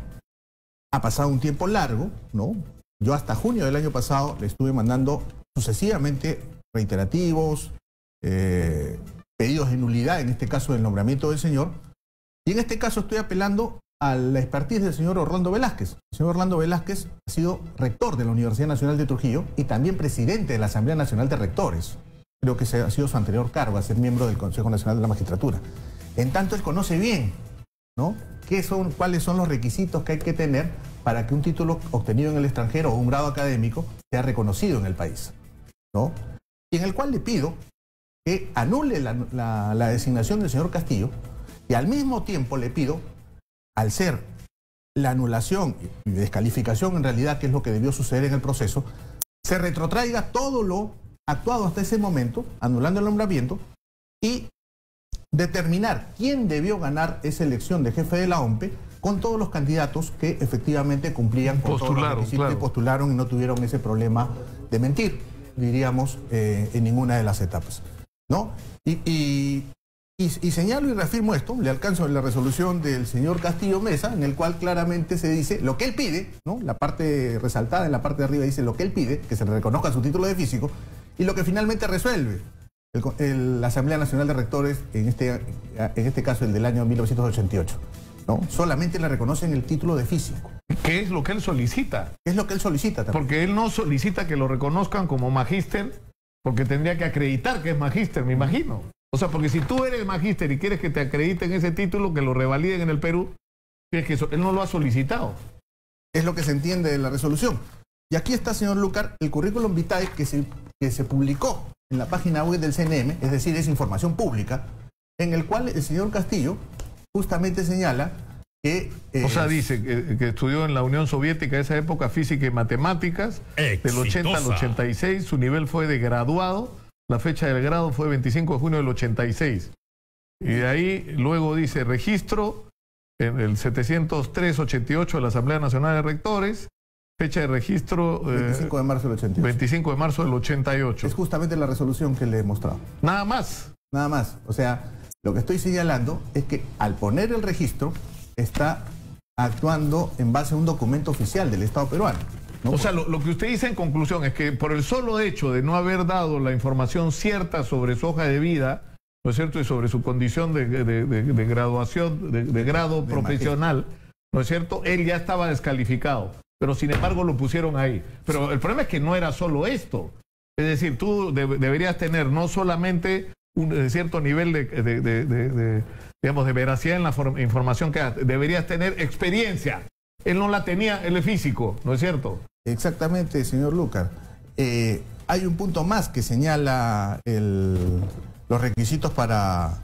Ha pasado un tiempo largo, ¿no? Yo hasta junio del año pasado le estuve mandando sucesivamente reiterativos, pedidos de nulidad, en este caso del nombramiento del señor, y en este caso estoy apelando a la expertise del señor Orlando Velázquez. El señor Orlando Velázquez ha sido rector de la Universidad Nacional de Trujillo y también presidente de la Asamblea Nacional de Rectores. Creo que ese ha sido su anterior cargo, a ser miembro del Consejo Nacional de la Magistratura. En tanto, él conoce bien, ¿no?, cuáles son los requisitos que hay que tener para que un título obtenido en el extranjero o un grado académico sea reconocido en el país, ¿no? Y en el cual le pido que anule la designación del señor Castillo y al mismo tiempo le pido, al ser la anulación y descalificación en realidad, que es lo que debió suceder en el proceso, se retrotraiga todo lo actuado hasta ese momento, anulando el nombramiento, y determinar quién debió ganar esa elección de jefe de la OMPE con todos los candidatos que efectivamente cumplían con todos los requisitos que postularon y no tuvieron ese problema de mentir, diríamos, en ninguna de las etapas, ¿no? Y señalo y reafirmo esto, le alcanzo la resolución del señor Castillo Mesa, en el cual claramente se dice lo que él pide, ¿no? La parte resaltada en la parte de arriba dice lo que él pide, que se le reconozca su título de físico, y lo que finalmente resuelve la Asamblea Nacional de Rectores, en este caso el del año 1988, ¿no? Solamente le reconocen el título de físico. ¿Qué es lo que él solicita? ¿Qué es lo que él solicita también? Porque él no solicita que lo reconozcan como magíster, porque tendría que acreditar que es magíster, me imagino. O sea, porque si tú eres magíster y quieres que te acrediten ese título, que lo revaliden en el Perú, es que él no lo ha solicitado. Es lo que se entiende de la resolución. Y aquí está, señor Lucar, el currículum vitae que se publicó en la página web del CNM, es decir, es información pública, en el cual el señor Castillo justamente señala que... o sea, dice que estudió en la Unión Soviética en esa época física y matemáticas, del 80 al 86, su nivel fue de graduado, la fecha del grado fue 25 de junio del 86. Y de ahí luego dice registro en el 703-88 de la Asamblea Nacional de Rectores, fecha de registro... 25 de marzo del 88. 25 de marzo del 88. Es justamente la resolución que le he mostrado. Nada más. Nada más. O sea, lo que estoy señalando es que al poner el registro está actuando en base a un documento oficial del Estado peruano, ¿no? O sea, lo que usted dice en conclusión es que por el solo hecho de no haber dado la información cierta sobre su hoja de vida, ¿no es cierto?, y sobre su condición de graduación, de grado profesional, ¿no es cierto?, él ya estaba descalificado. Pero sin embargo lo pusieron ahí. Pero el problema es que no era solo esto. Es decir, tú deberías tener no solamente un cierto nivel digamos, de veracidad en la información que das, deberías tener experiencia. Él no la tenía, él es físico, ¿no es cierto? Exactamente, señor Lucar. Hay un punto más que señala los requisitos para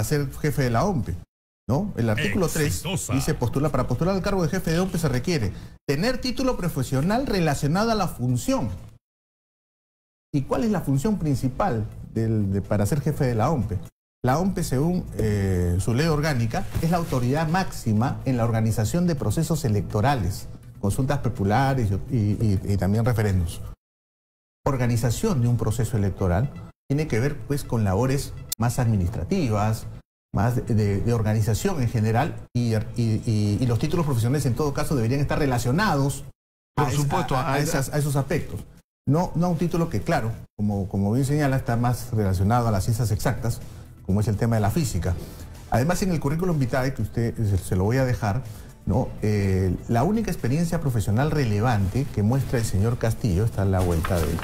ser jefe de la OMPE, ¿no? El artículo 3 dice, para postular al cargo de jefe de OMPE se requiere tener título profesional relacionado a la función. ¿Y cuál es la función principal para ser jefe de la OMPE? La OMPE, según su ley orgánica, es la autoridad máxima en la organización de procesos electorales, consultas populares y también referendos. Organización de un proceso electoral tiene que ver, pues, con labores más administrativas, más de organización en general, y los títulos profesionales en todo caso deberían estar relacionados a esos aspectos. No a un título que, claro, como bien señala, está más relacionado a las ciencias exactas, como es el tema de la física. Además, en el currículum vitae, que usted se lo voy a dejar, ¿no? La única experiencia profesional relevante que muestra el señor Castillo, está a la vuelta de él,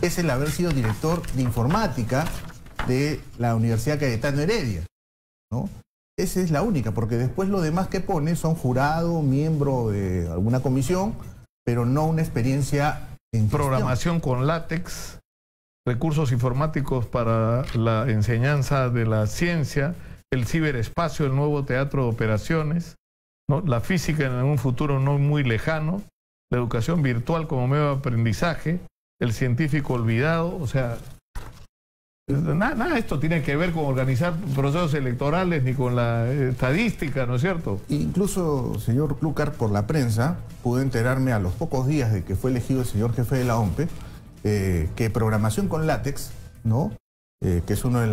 es el haber sido director de informática de la Universidad Cayetano Heredia, ¿no? Esa es la única, porque después lo demás que pone son jurado, miembro de alguna comisión, pero no una experiencia en programación con látex, recursos informáticos para la enseñanza de la ciencia, el ciberespacio, el nuevo teatro de operaciones, ¿no? La física en un futuro no muy lejano, la educación virtual como medio de aprendizaje, el científico olvidado. O sea, nada de esto tiene que ver con organizar procesos electorales ni con la estadística, ¿no es cierto? Incluso, señor Lucar, por la prensa pude enterarme a los pocos días de que fue elegido el señor jefe de la OMPE, que programación con látex, ¿no? Que es uno de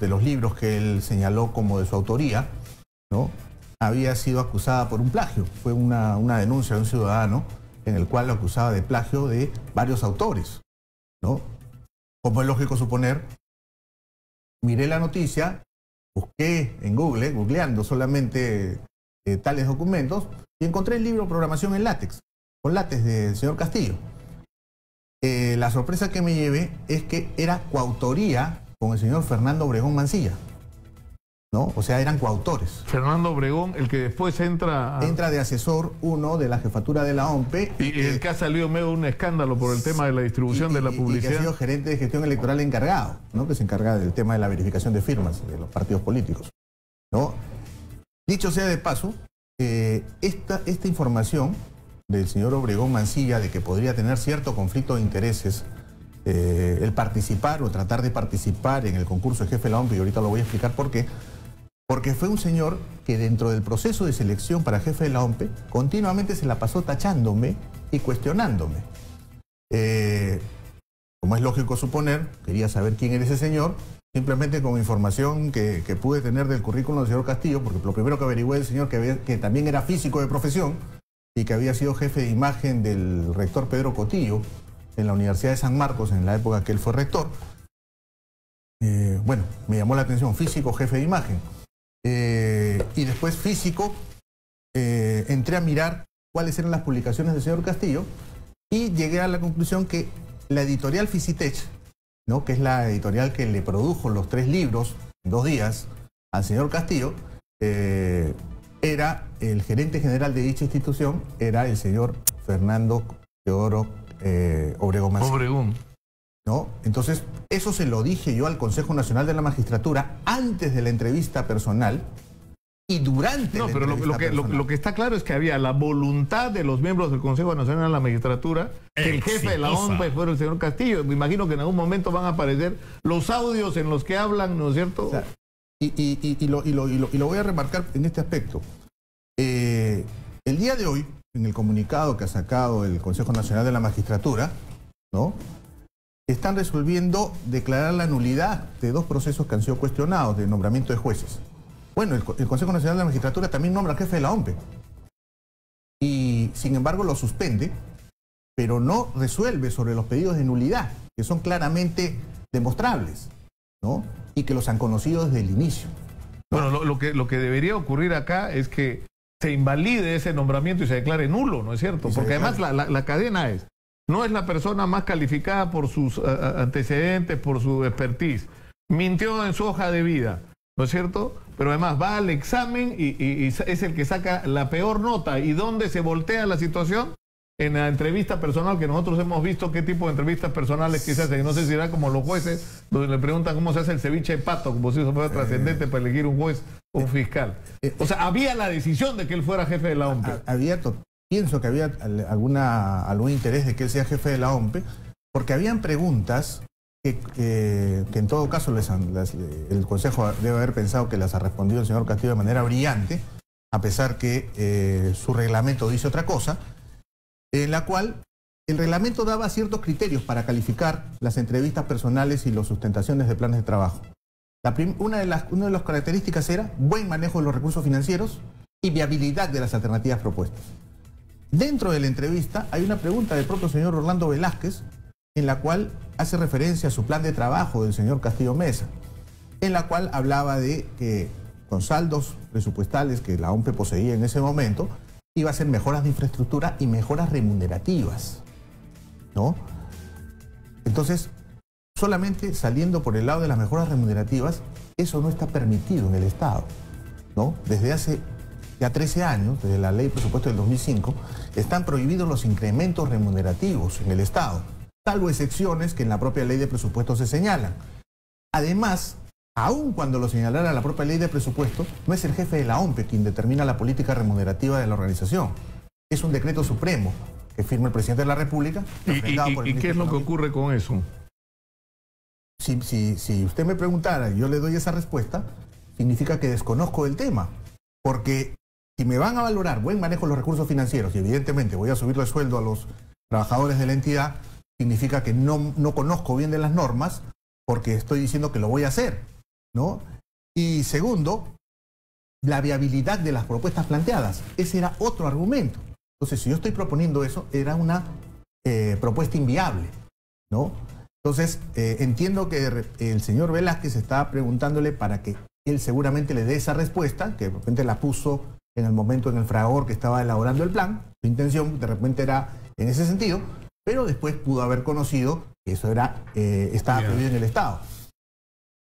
los libros que él señaló como de su autoría, ¿no? Había sido acusada por un plagio. Fue una denuncia de un ciudadano en el cual lo acusaba de plagio de varios autores, ¿no? Como es lógico suponer, miré la noticia, busqué en Google, googleando solamente tales documentos, y encontré el libro Programación en látex, con látex del señor Castillo. La sorpresa que me llevé es que era coautoría con el señor Fernando Obregón Mancilla, ¿no? O sea, eran coautores. Fernando Obregón, el que después entra de asesor 1 de la jefatura de la OMPE. Y el que ha salido medio de un escándalo por el tema de la distribución de la publicidad. Y que ha sido gerente de gestión electoral encargado, ¿no? Que se encarga del tema de la verificación de firmas de los partidos políticos, ¿no? Dicho sea de paso, esta información del señor Obregón Mancilla de que podría tener cierto conflicto de intereses el participar o tratar de participar en el concurso de jefe de la OMP, y ahorita lo voy a explicar por qué, porque fue un señor que dentro del proceso de selección para jefe de la OMP continuamente se la pasó tachándome y cuestionándome. Como es lógico suponer, quería saber quién era ese señor, simplemente con información que pude tener del currículum del señor Castillo, porque lo primero que averigüé del señor que también era físico de profesión y que había sido jefe de imagen del rector Pedro Cotillo en la Universidad de San Marcos en la época que él fue rector. Bueno, me llamó la atención, físico, jefe de imagen. Y después físico, entré a mirar cuáles eran las publicaciones del señor Castillo y llegué a la conclusión que la editorial Fisitech, ¿no?, que es la editorial que le produjo los 3 libros en 2 días al señor Castillo, era el gerente general de dicha institución, era el señor Fernando Teodoro Obregón Mancilla. Obregón. ¿No? Entonces, eso se lo dije yo al Consejo Nacional de la Magistratura antes de la entrevista personal y durante la entrevista personal. Lo que está claro es que había la voluntad de los miembros del Consejo Nacional de la Magistratura que el jefe de la OMP fuera el señor Castillo. Me imagino que en algún momento van a aparecer los audios en los que hablan, ¿no es cierto? O sea, y lo voy a remarcar en este aspecto. El día de hoy, en el comunicado que ha sacado el Consejo Nacional de la Magistratura, ¿no?, están resolviendo declarar la nulidad de 2 procesos que han sido cuestionados de nombramiento de jueces. Bueno, el Consejo Nacional de la Magistratura también nombra al jefe de la OMP. Y sin embargo lo suspende, pero no resuelve sobre los pedidos de nulidad, que son claramente demostrables, ¿no?, y que los han conocido desde el inicio, ¿no? Bueno, lo que debería ocurrir acá es que se invalide ese nombramiento y se declare nulo, ¿no es cierto? Porque además la cadena es: no es la persona más calificada por sus antecedentes, por su expertise. Mintió en su hoja de vida, ¿no es cierto? Pero además va al examen y es el que saca la peor nota. ¿Y dónde se voltea la situación? En la entrevista personal, que nosotros hemos visto qué tipo de entrevistas personales que se hacen. No sé si era como los jueces, donde le preguntan cómo se hace el ceviche de pato, como si eso fuera trascendente para elegir un juez o un fiscal. O sea, había la decisión de que él fuera jefe de la OMP. Pienso que había algún interés de que él sea jefe de la OMP, porque habían preguntas que en todo caso el Consejo debe haber pensado que las ha respondido el señor Castillo de manera brillante, a pesar que su reglamento dice otra cosa, en la cual el reglamento daba ciertos criterios para calificar las entrevistas personales y las sustentaciones de planes de trabajo. Una de las características era buen manejo de los recursos financieros y viabilidad de las alternativas propuestas. Dentro de la entrevista hay una pregunta del propio señor Orlando Velázquez, en la cual hace referencia a su plan de trabajo del señor Castillo Mesa, en la cual hablaba de que con saldos presupuestales que la OMP poseía en ese momento, iba a hacer mejoras de infraestructura y mejoras remunerativas, ¿no? Entonces, solamente saliendo por el lado de las mejoras remunerativas, eso no está permitido en el Estado, ¿no? Desde hace ya 13 años, desde la ley de presupuesto del 2005, están prohibidos los incrementos remunerativos en el Estado, salvo excepciones que en la propia ley de presupuesto se señalan. Además, aun cuando lo señalara la propia ley de presupuesto, no es el jefe de la OMP quien determina la política remunerativa de la organización. Es un decreto supremo que firma el presidente de la República. ¿Y qué es lo que ocurre con eso? Si usted me preguntara y yo le doy esa respuesta, significa que desconozco el tema. Porque si me van a valorar buen manejo de los recursos financieros y evidentemente voy a subirle el sueldo a los trabajadores de la entidad, significa que no conozco bien de las normas porque estoy diciendo que lo voy a hacer, ¿no? Y segundo, la viabilidad de las propuestas planteadas. Ese era otro argumento. Entonces, si yo estoy proponiendo eso, era una propuesta inviable, ¿no? Entonces, entiendo que el señor Velázquez estaba preguntándole para que él seguramente le dé esa respuesta, que de repente la puso en el momento en el fragor que estaba elaborando el plan. Su intención de repente era en ese sentido, pero después pudo haber conocido que eso estaba prohibido en el Estado.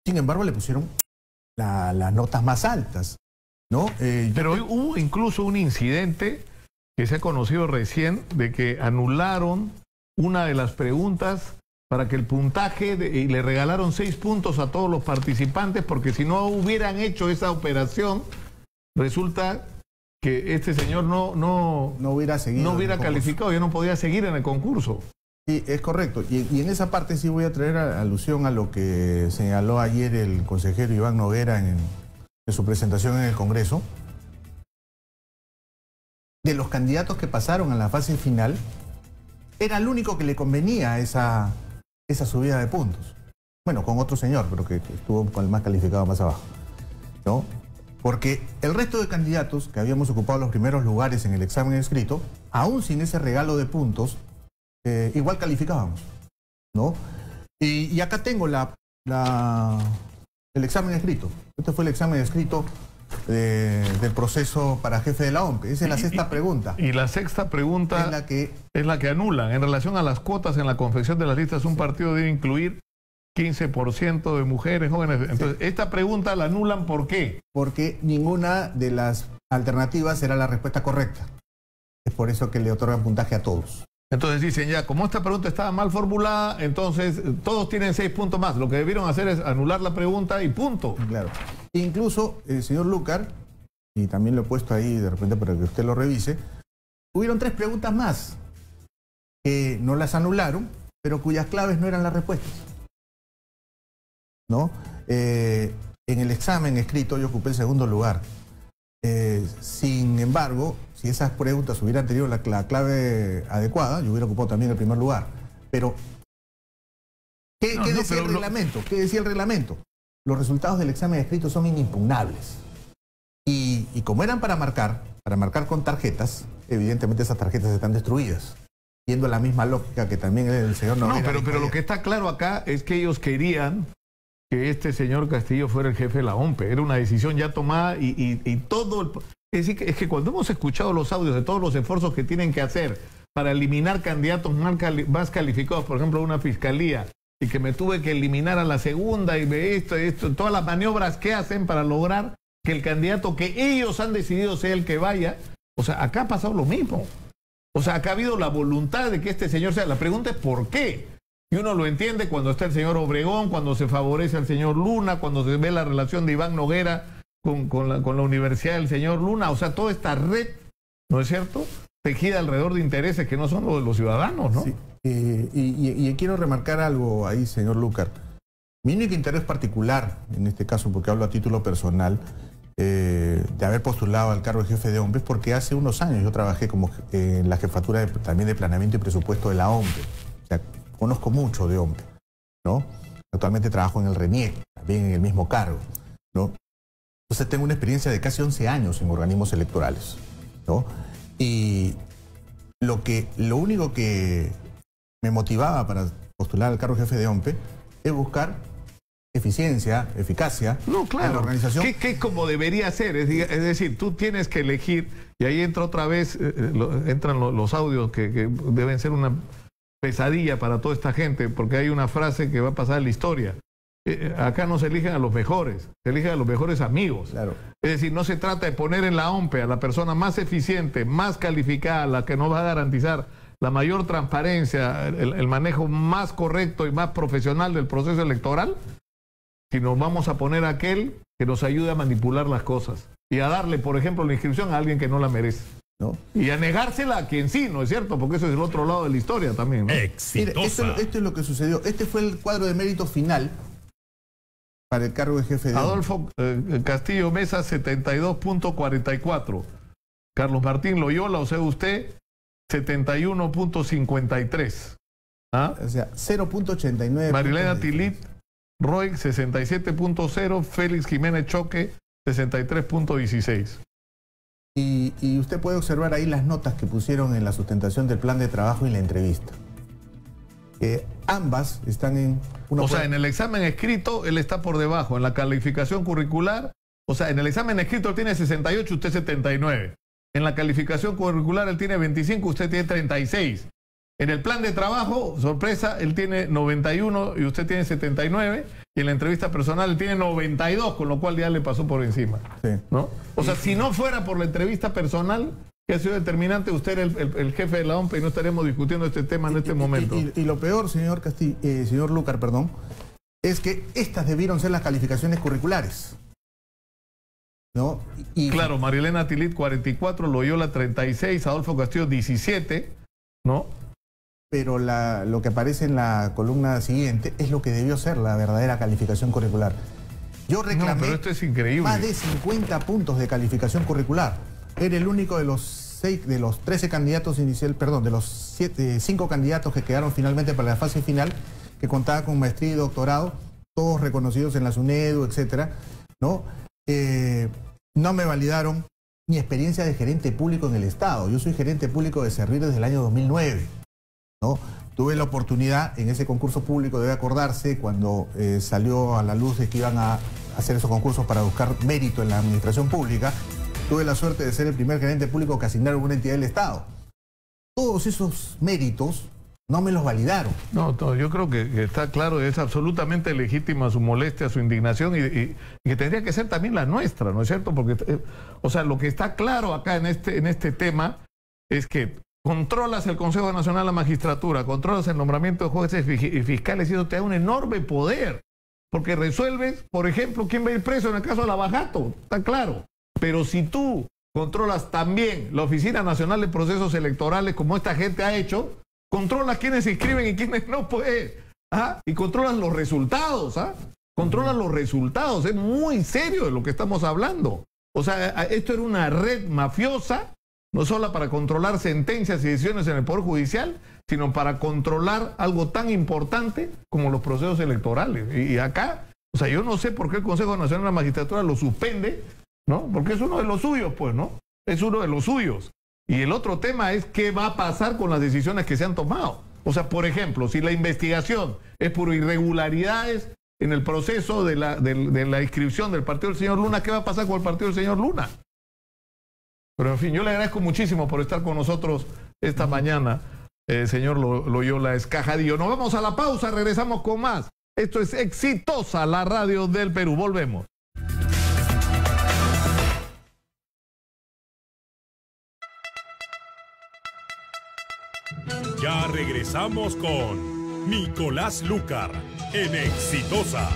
Sin embargo, le pusieron las notas más altas, ¿no? Pero hubo incluso un incidente que se ha conocido recién de que anularon una de las preguntas para que el puntaje, y le regalaron 6 puntos a todos los participantes, porque si no hubieran hecho esa operación, resulta que este señor no hubiera seguido, no hubiera calificado, ya no podía seguir en el concurso. Sí, es correcto. Y en esa parte sí voy a traer alusión a lo que señaló ayer el consejero Iván Noguera en su presentación en el Congreso. De los candidatos que pasaron a la fase final, era el único que le convenía esa subida de puntos. Bueno, con otro señor, pero que estuvo con el más calificado más abajo, ¿no? Porque el resto de candidatos que habíamos ocupado los primeros lugares en el examen escrito, aún sin ese regalo de puntos, igual calificábamos, ¿no? Y acá tengo el examen escrito. Este fue el examen escrito del proceso para jefe de la OMPE. Esa es la sexta pregunta. Y la sexta pregunta es la que anulan. En relación a las cuotas en la confección de las listas, un partido debe incluir 15% de mujeres jóvenes. Entonces, esta pregunta la anulan, ¿por qué? Porque ninguna de las alternativas era la respuesta correcta. Es por eso que le otorgan puntaje a todos. Entonces dicen ya, como esta pregunta estaba mal formulada, entonces todos tienen 6 puntos más. Lo que debieron hacer es anular la pregunta y punto. Claro. Incluso el señor Lucar, y también lo he puesto ahí de repente para que usted lo revise, hubieron 3 preguntas más que no las anularon, pero cuyas claves no eran las respuestas, ¿no? En el examen escrito yo ocupé el segundo lugar. Sin embargo, si esas preguntas hubieran tenido la clave adecuada, yo hubiera ocupado también el primer lugar. Pero, ¿qué decía el reglamento? ¿Qué decía el reglamento? Los resultados del examen escrito son inimpugnables. Y como eran para marcar con tarjetas, evidentemente esas tarjetas están destruidas. Viendo la misma lógica que también el señor Noguera. No, pero lo que está claro acá es que ellos querían que este señor Castillo fuera el jefe de la OMPE. Era una decisión ya tomada y todo el... Es decir, es que cuando hemos escuchado los audios de todos los esfuerzos que tienen que hacer para eliminar candidatos más calificados, por ejemplo, una fiscalía, y que me tuve que eliminar a la segunda y esto, todas las maniobras que hacen para lograr que el candidato que ellos han decidido sea el que vaya, o sea, acá ha pasado lo mismo. O sea, acá ha habido la voluntad de que este señor sea... La pregunta es ¿por qué? Y uno lo entiende cuando está el señor Obregón, cuando se favorece al señor Luna, cuando se ve la relación de Iván Noguera con la universidad del señor Luna. O sea, toda esta red, ¿no es cierto?, tejida alrededor de intereses que no son los de los ciudadanos, ¿no? Sí. Y quiero remarcar algo ahí, señor Lucar. Mi único interés particular, en este caso, porque hablo a título personal, de haber postulado al cargo de jefe de OMPE, es porque hace unos años yo trabajé como en la jefatura también de planeamiento y presupuesto de la OMPE. O sea, conozco mucho de OMPE, ¿no? Actualmente trabajo en el RENIEC, también en el mismo cargo, ¿no? Entonces tengo una experiencia de casi 11 años en organismos electorales, ¿no? Y lo único que me motivaba para postular al cargo de jefe de OMPE es buscar eficiencia, eficacia en la organización. Que es como debería ser, es decir, tú tienes que elegir, y ahí entra otra vez, entran los audios que deben ser una pesadilla para toda esta gente, porque hay una frase que va a pasar en la historia. Acá no se eligen a los mejores, se eligen a los mejores amigos. Claro. Es decir, no se trata de poner en la OMPE a la persona más eficiente, más calificada, la que nos va a garantizar la mayor transparencia, el manejo más correcto y más profesional del proceso electoral, sino vamos a poner a aquel que nos ayude a manipular las cosas y a darle, por ejemplo, la inscripción a alguien que no la merece, ¿no? Y a negársela a quien sí, ¿no es cierto? Porque eso es el otro lado de la historia también, ¿no? Exitosa. Mira, esto es lo que sucedió. Este fue el cuadro de mérito final para el cargo de jefe de Adolfo Castillo Mesa, 72.44. Carlos Martín Loyola, o sea, usted, 71.53. ¿Ah? O sea, 0.89. Marilena Tilit Roy, 67.0. Félix Jiménez Choque, 63.16. Y usted puede observar ahí las notas que pusieron en la sustentación del plan de trabajo y la entrevista. Ambas están en... O sea, en el examen escrito él está por debajo. En la calificación curricular, o sea, en el examen escrito él tiene 68, usted 79. En la calificación curricular él tiene 25, usted tiene 36. En el plan de trabajo, sorpresa, él tiene 91 y usted tiene 79. Y en la entrevista personal él tiene 92, con lo cual ya le pasó por encima. Sí. ¿No? O sea, si no fuera por la entrevista personal, que ha sido determinante, usted era el jefe de la OMPE y no estaremos discutiendo este tema en este momento. Y lo peor, señor señor Lucar, perdón, es que estas debieron ser las calificaciones curriculares. ¿no? Claro, Marilena Tilit 44, Loyola 36, Adolfo Castillo 17, ¿no? Pero lo que aparece en la columna siguiente es lo que debió ser la verdadera calificación curricular. Yo reclamé pero esto es increíble. Más de 50 puntos de calificación curricular. Era el único de los 13 candidatos de los 5 candidatos que quedaron finalmente para la fase final, que contaba con maestría y doctorado, todos reconocidos en la SUNEDU, etcétera, ¿no? No me validaron mi experiencia de gerente público en el Estado. Yo soy gerente público de Cerrir desde el año 2009, ¿no? Tuve la oportunidad en ese concurso público, debe acordarse, cuando salió a la luz de que iban a hacer esos concursos para buscar mérito en la administración pública. Tuve la suerte de ser el primer gerente público que asignaron una entidad del Estado. Todos esos méritos no me los validaron. No, yo creo que está claro, es absolutamente legítima su molestia, su indignación y que tendría que ser también la nuestra, ¿no es cierto? Porque, o sea, lo que está claro acá en este tema es que controlas el Consejo Nacional de la Magistratura, controlas el nombramiento de jueces y fiscales y eso te da un enorme poder. Porque resuelves, por ejemplo, quién va a ir preso en el caso de Lavajato, está claro. Pero si tú controlas también la Oficina Nacional de Procesos Electorales, como esta gente ha hecho, controlas quiénes se inscriben y quiénes no, pues. Y controlas los resultados, Controlas los resultados. Es muy serio de lo que estamos hablando. O sea, esto era una red mafiosa, no solo para controlar sentencias y decisiones en el Poder Judicial, sino para controlar algo tan importante como los procesos electorales. Y acá, o sea, yo no sé por qué el Consejo Nacional de la Magistratura lo suspende, ¿no? Porque es uno de los suyos, pues, ¿no? Es uno de los suyos. Y el otro tema es qué va a pasar con las decisiones que se han tomado. O sea, por ejemplo, si la investigación es por irregularidades en el proceso de la inscripción del partido del señor Luna, ¿qué va a pasar con el partido del señor Luna? Pero en fin, yo le agradezco muchísimo por estar con nosotros esta mañana, señor Loyola Escajadillo. Nos vamos a la pausa, regresamos con más. Esto es Exitosa, la radio del Perú. Volvemos. Ya regresamos con Nicolás Lucar en Exitosa.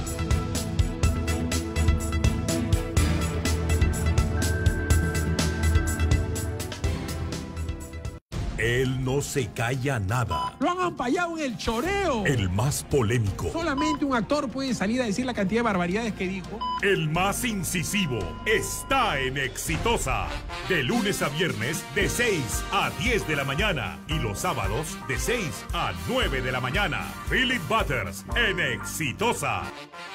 Él no se calla nada. Lo han ampallado en el choreo. El más polémico. Solamente un actor puede salir a decir la cantidad de barbaridades que dijo. El más incisivo está en Exitosa. De lunes a viernes de 6 a 10 de la mañana. Y los sábados de 6 a 9 de la mañana. Philip Butters en Exitosa.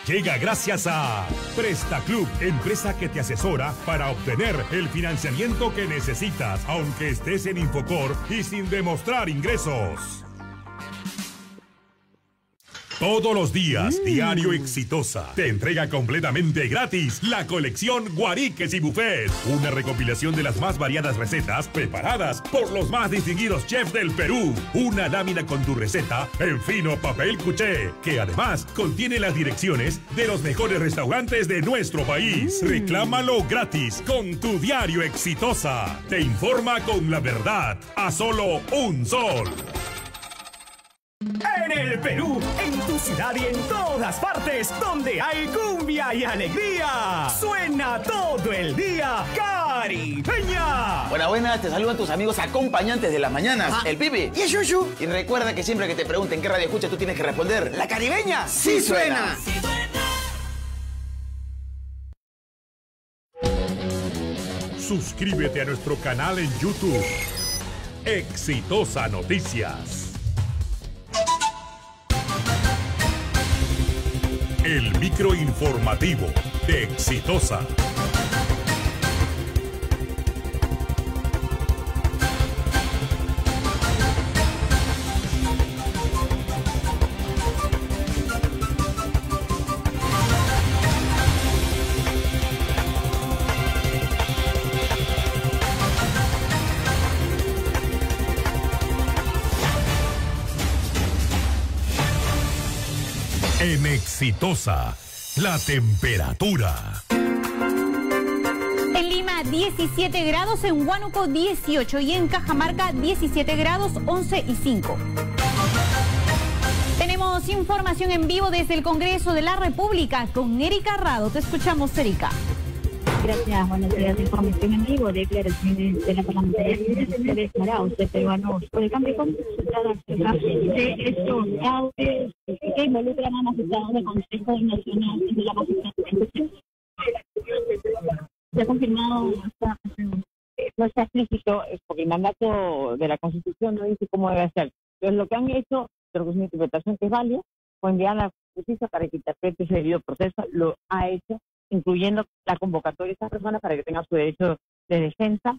Llega gracias a Presta Club, empresa que te asesora para obtener el financiamiento que necesitas, aunque estés en Infocor y sin demostrar ingresos. Todos los días, Diario Exitosa te entrega completamente gratis la colección Guariques y Buffet, una recopilación de las más variadas recetas preparadas por los más distinguidos chefs del Perú. Una lámina con tu receta en fino papel cuché, que además contiene las direcciones de los mejores restaurantes de nuestro país. Reclámalo gratis con tu Diario Exitosa. Te informa con la verdad, a solo un sol. En el Perú, en tu ciudad y en todas partes donde hay cumbia y alegría, suena todo el día Caribeña. Buenas, te saludan tus amigos acompañantes de las mañanas, el Pibe y el Yuyu. Y recuerda que siempre que te pregunten qué radio escuchas, tú tienes que responder, la Caribeña sí suena. Sí suena. Suscríbete a nuestro canal en YouTube, Exitosa Noticias. El microinformativo de Exitosa. En Exitosa, la temperatura. En Lima 17 grados, en Huánuco 18 y en Cajamarca 17 grados 11 y 5. Tenemos información en vivo desde el Congreso de la República con Erika Rado. Te escuchamos, Erika. Gracias, buenos días. Información en vivo, declaraciones de la parlamentaria Mercedes Arauz de Peruanos por el cambio consultada de estos audios que involucran a magistrados del Consejo Nacional de la Magistratura. ¿Se ha confirmado esta? No está explícito, es porque el mandato de la Constitución no dice cómo debe ser. Entonces, lo que han hecho, creo que es una interpretación que es válida, fue enviar a la justicia para que interprete ese debido proceso, lo ha hecho, incluyendo la convocatoria de esta persona para que tenga su derecho de defensa,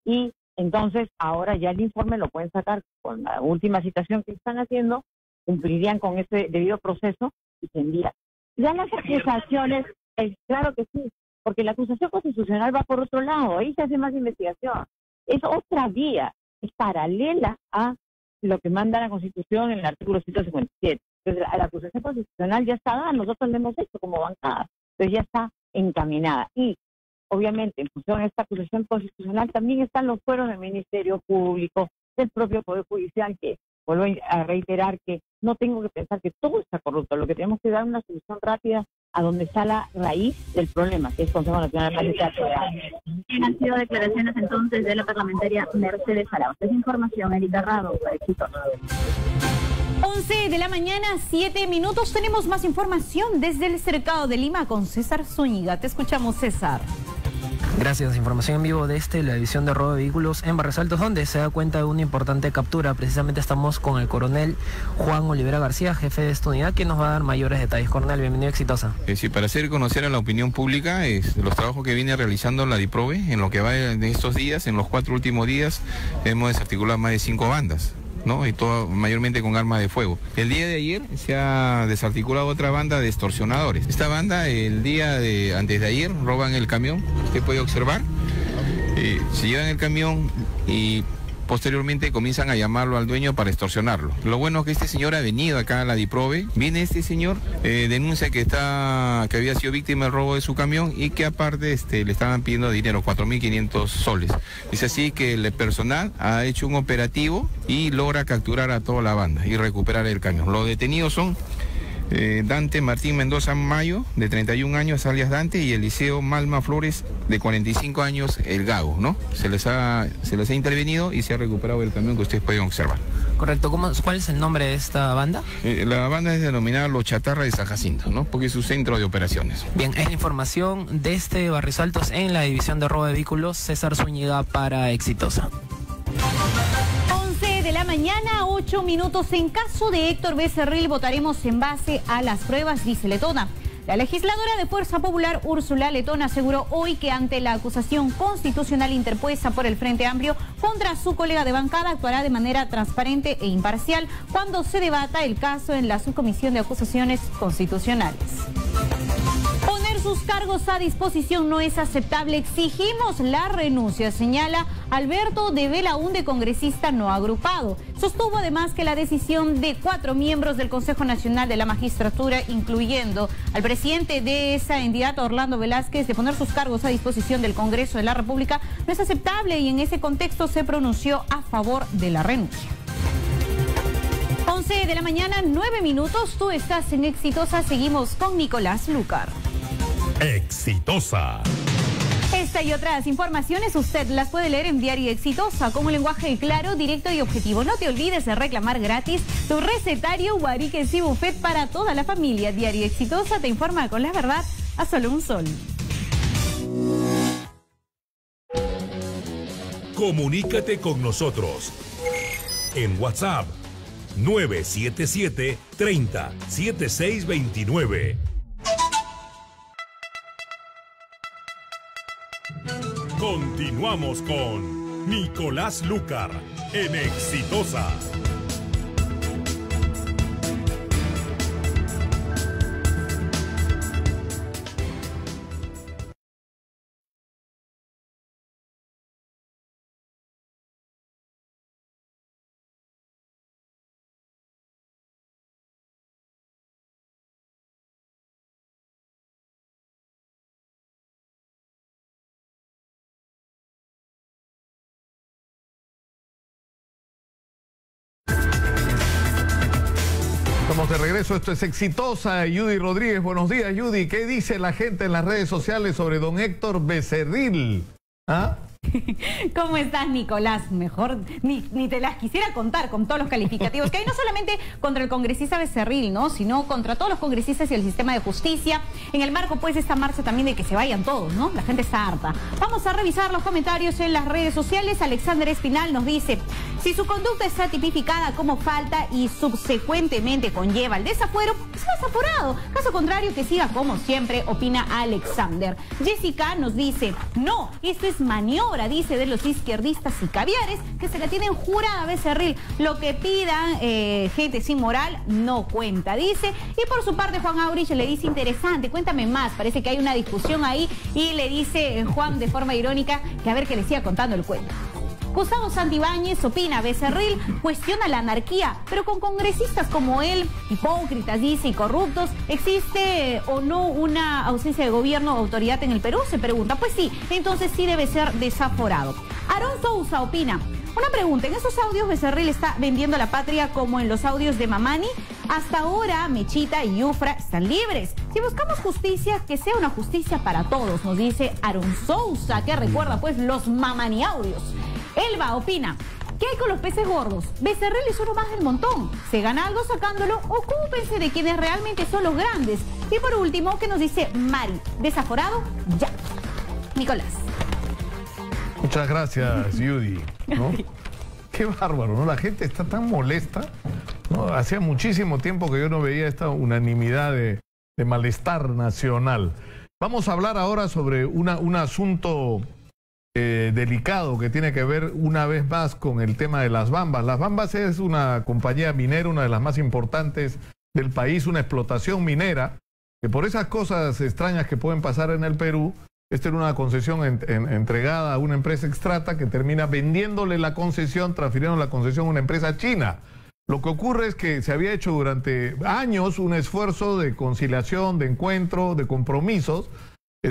y entonces ahora ya el informe lo pueden sacar con la última citación que están haciendo, cumplirían con ese debido proceso y se envía. Ya las acusaciones, claro que sí, porque la acusación constitucional va por otro lado, ahí se hace más investigación. Es otra vía, es paralela a lo que manda la Constitución en el artículo 157. Entonces, la acusación constitucional ya está dada, nosotros lo hemos hecho como bancada, entonces ya está encaminada. Y, obviamente, en función de esta acusación constitucional, también están los fueros del Ministerio Público, del propio Poder Judicial, que vuelvo a reiterar que no tengo que pensar que todo está corrupto, lo que tenemos que dar una solución rápida a donde está la raíz del problema, que es el Consejo Nacional de Magistratura. Han sido declaraciones entonces de la parlamentaria Mercedes Arauz. Es información, Erika Rado, para Exitosa. 11 de la mañana, 7 minutos. Tenemos más información desde el Cercado de Lima con César Zúñiga. Te escuchamos, César. Gracias. Información en vivo desde la división de robo de vehículos en Barrios Altos, donde se da cuenta de una importante captura. Precisamente estamos con el coronel Juan Olivera García, jefe de esta unidad, que nos va a dar mayores detalles. Coronel, bienvenido a Exitosa. Sí, para hacer conocer a la opinión pública los trabajos que viene realizando la DIPROVE en lo que va de estos días. En los 4 últimos días hemos desarticulado más de 5 bandas, ¿no? Y todo mayormente con armas de fuego. El día de ayer se ha desarticulado otra banda de extorsionadores. Esta banda, antes de ayer, roban el camión, usted puede observar, se llevan el camión y posteriormente comienzan a llamarlo al dueño para extorsionarlo. Lo bueno es que este señor ha venido acá a la DIPROVE, viene este señor, denuncia que había sido víctima del robo de su camión y que aparte le estaban pidiendo dinero, 4.500 soles. Es así que el personal ha hecho un operativo y logra capturar a toda la banda y recuperar el camión. Los detenidos son Dante Martín Mendoza Mayo, de 31 años, alias Dante, y Eliseo Malma Flores, de 45 años, el Gago, ¿no? Se les ha intervenido y se ha recuperado el camión que ustedes pueden observar. Correcto. ¿Cuál es el nombre de esta banda? La banda es denominada Los Chatarra de San Jacinto, ¿no? Porque es su centro de operaciones. Bien, es la información desde Barrios Altos en la división de robo de vehículos. César Zúñiga para Exitosa. De la mañana, 8 minutos. En caso de Héctor Becerril, votaremos en base a las pruebas, dice Letona. La legisladora de Fuerza Popular, Úrsula Letona, aseguró hoy que ante la acusación constitucional interpuesta por el Frente Amplio contra su colega de bancada, actuará de manera transparente e imparcial cuando se debata el caso en la Subcomisión de Acusaciones Constitucionales. Poner sus cargos a disposición no es aceptable. Exigimos la renuncia, señala Alberto de Belaúnde, congresista no agrupado. Sostuvo además que la decisión de 4 miembros del Consejo Nacional de la Magistratura, incluyendo al presidente de esa entidad, Orlando Velázquez, de poner sus cargos a disposición del Congreso de la República, no es aceptable y en ese contexto se pronunció a favor de la renuncia. 11 de la mañana, 9 minutos. Tú estás en Exitosa. Seguimos con Nicolás Lucar. Exitosa. Esta y otras informaciones usted las puede leer en Diario Exitosa con un lenguaje claro, directo y objetivo. No te olvides de reclamar gratis tu recetario Guariques y Buffet para toda la familia. Diario Exitosa te informa con la verdad a solo un sol. Comunícate con nosotros en WhatsApp 977 30 7629. Continuamos con Nicolás Lucar en Exitosa. de regreso, esto es Exitosa. Judy Rodríguez, buenos días, Judy. ¿Qué dice la gente en las redes sociales sobre don Héctor Becerril? ¿Ah? ¿Cómo estás, Nicolás? Mejor ni te las quisiera contar con todos los calificativos que hay, no solamente contra el congresista Becerril, ¿no?, sino contra todos los congresistas y el sistema de justicia, en el marco pues de esta marcha también de que se vayan todos, ¿no? La gente está harta. Vamos a revisar los comentarios en las redes sociales. Alexander Espinal nos dice: si su conducta está tipificada como falta y subsecuentemente conlleva el desafuero, pues es desaforado. Caso contrario, que siga como siempre, opina Alexander. Jessica nos dice: no, esto es maniobra, dice, de los izquierdistas y caviares que se la tienen jurada a Becerril. Lo que pidan gente sin moral no cuenta, dice. Y por su parte Juan Aurich le dice: interesante, cuéntame más. Parece que hay una discusión ahí y le dice Juan de forma irónica que a ver que le siga contando el cuento. Gustavo Santibáñez opina: Becerril cuestiona la anarquía, pero con congresistas como él, hipócritas, dice, y corruptos, ¿existe o no una ausencia de gobierno o autoridad en el Perú? Se pregunta. Pues sí, entonces sí debe ser desaforado. Aarón Sousa opina: una pregunta, ¿en esos audios Becerril está vendiendo la patria como en los audios de Mamani? Hasta ahora Mechita y Yufra están libres. Si buscamos justicia, que sea una justicia para todos, nos dice Aarón Sousa, que recuerda pues los Mamani audios. Elba opina: ¿qué hay con los peces gordos? Becerril es uno más del montón. Se gana algo sacándolo, ocúpense de quienes realmente son los grandes. Y por último, ¿qué nos dice Mari? ¿Desaforado? Ya. Nicolás. Muchas gracias, Judy, ¿no? Qué bárbaro, ¿no? La gente está tan molesta, ¿no? Hacía muchísimo tiempo que yo no veía esta unanimidad de malestar nacional. Vamos a hablar ahora sobre un asunto delicado que tiene que ver una vez más con el tema de Las Bambas. Las Bambas es una compañía minera, una de las más importantes del país, una explotación minera, que por esas cosas extrañas que pueden pasar en el Perú, esta era una concesión entregada a una empresa extrata que termina vendiéndole la concesión, transfiriendo la concesión a una empresa china. Lo que ocurre es que se había hecho durante años un esfuerzo de conciliación, de encuentro, de compromisos,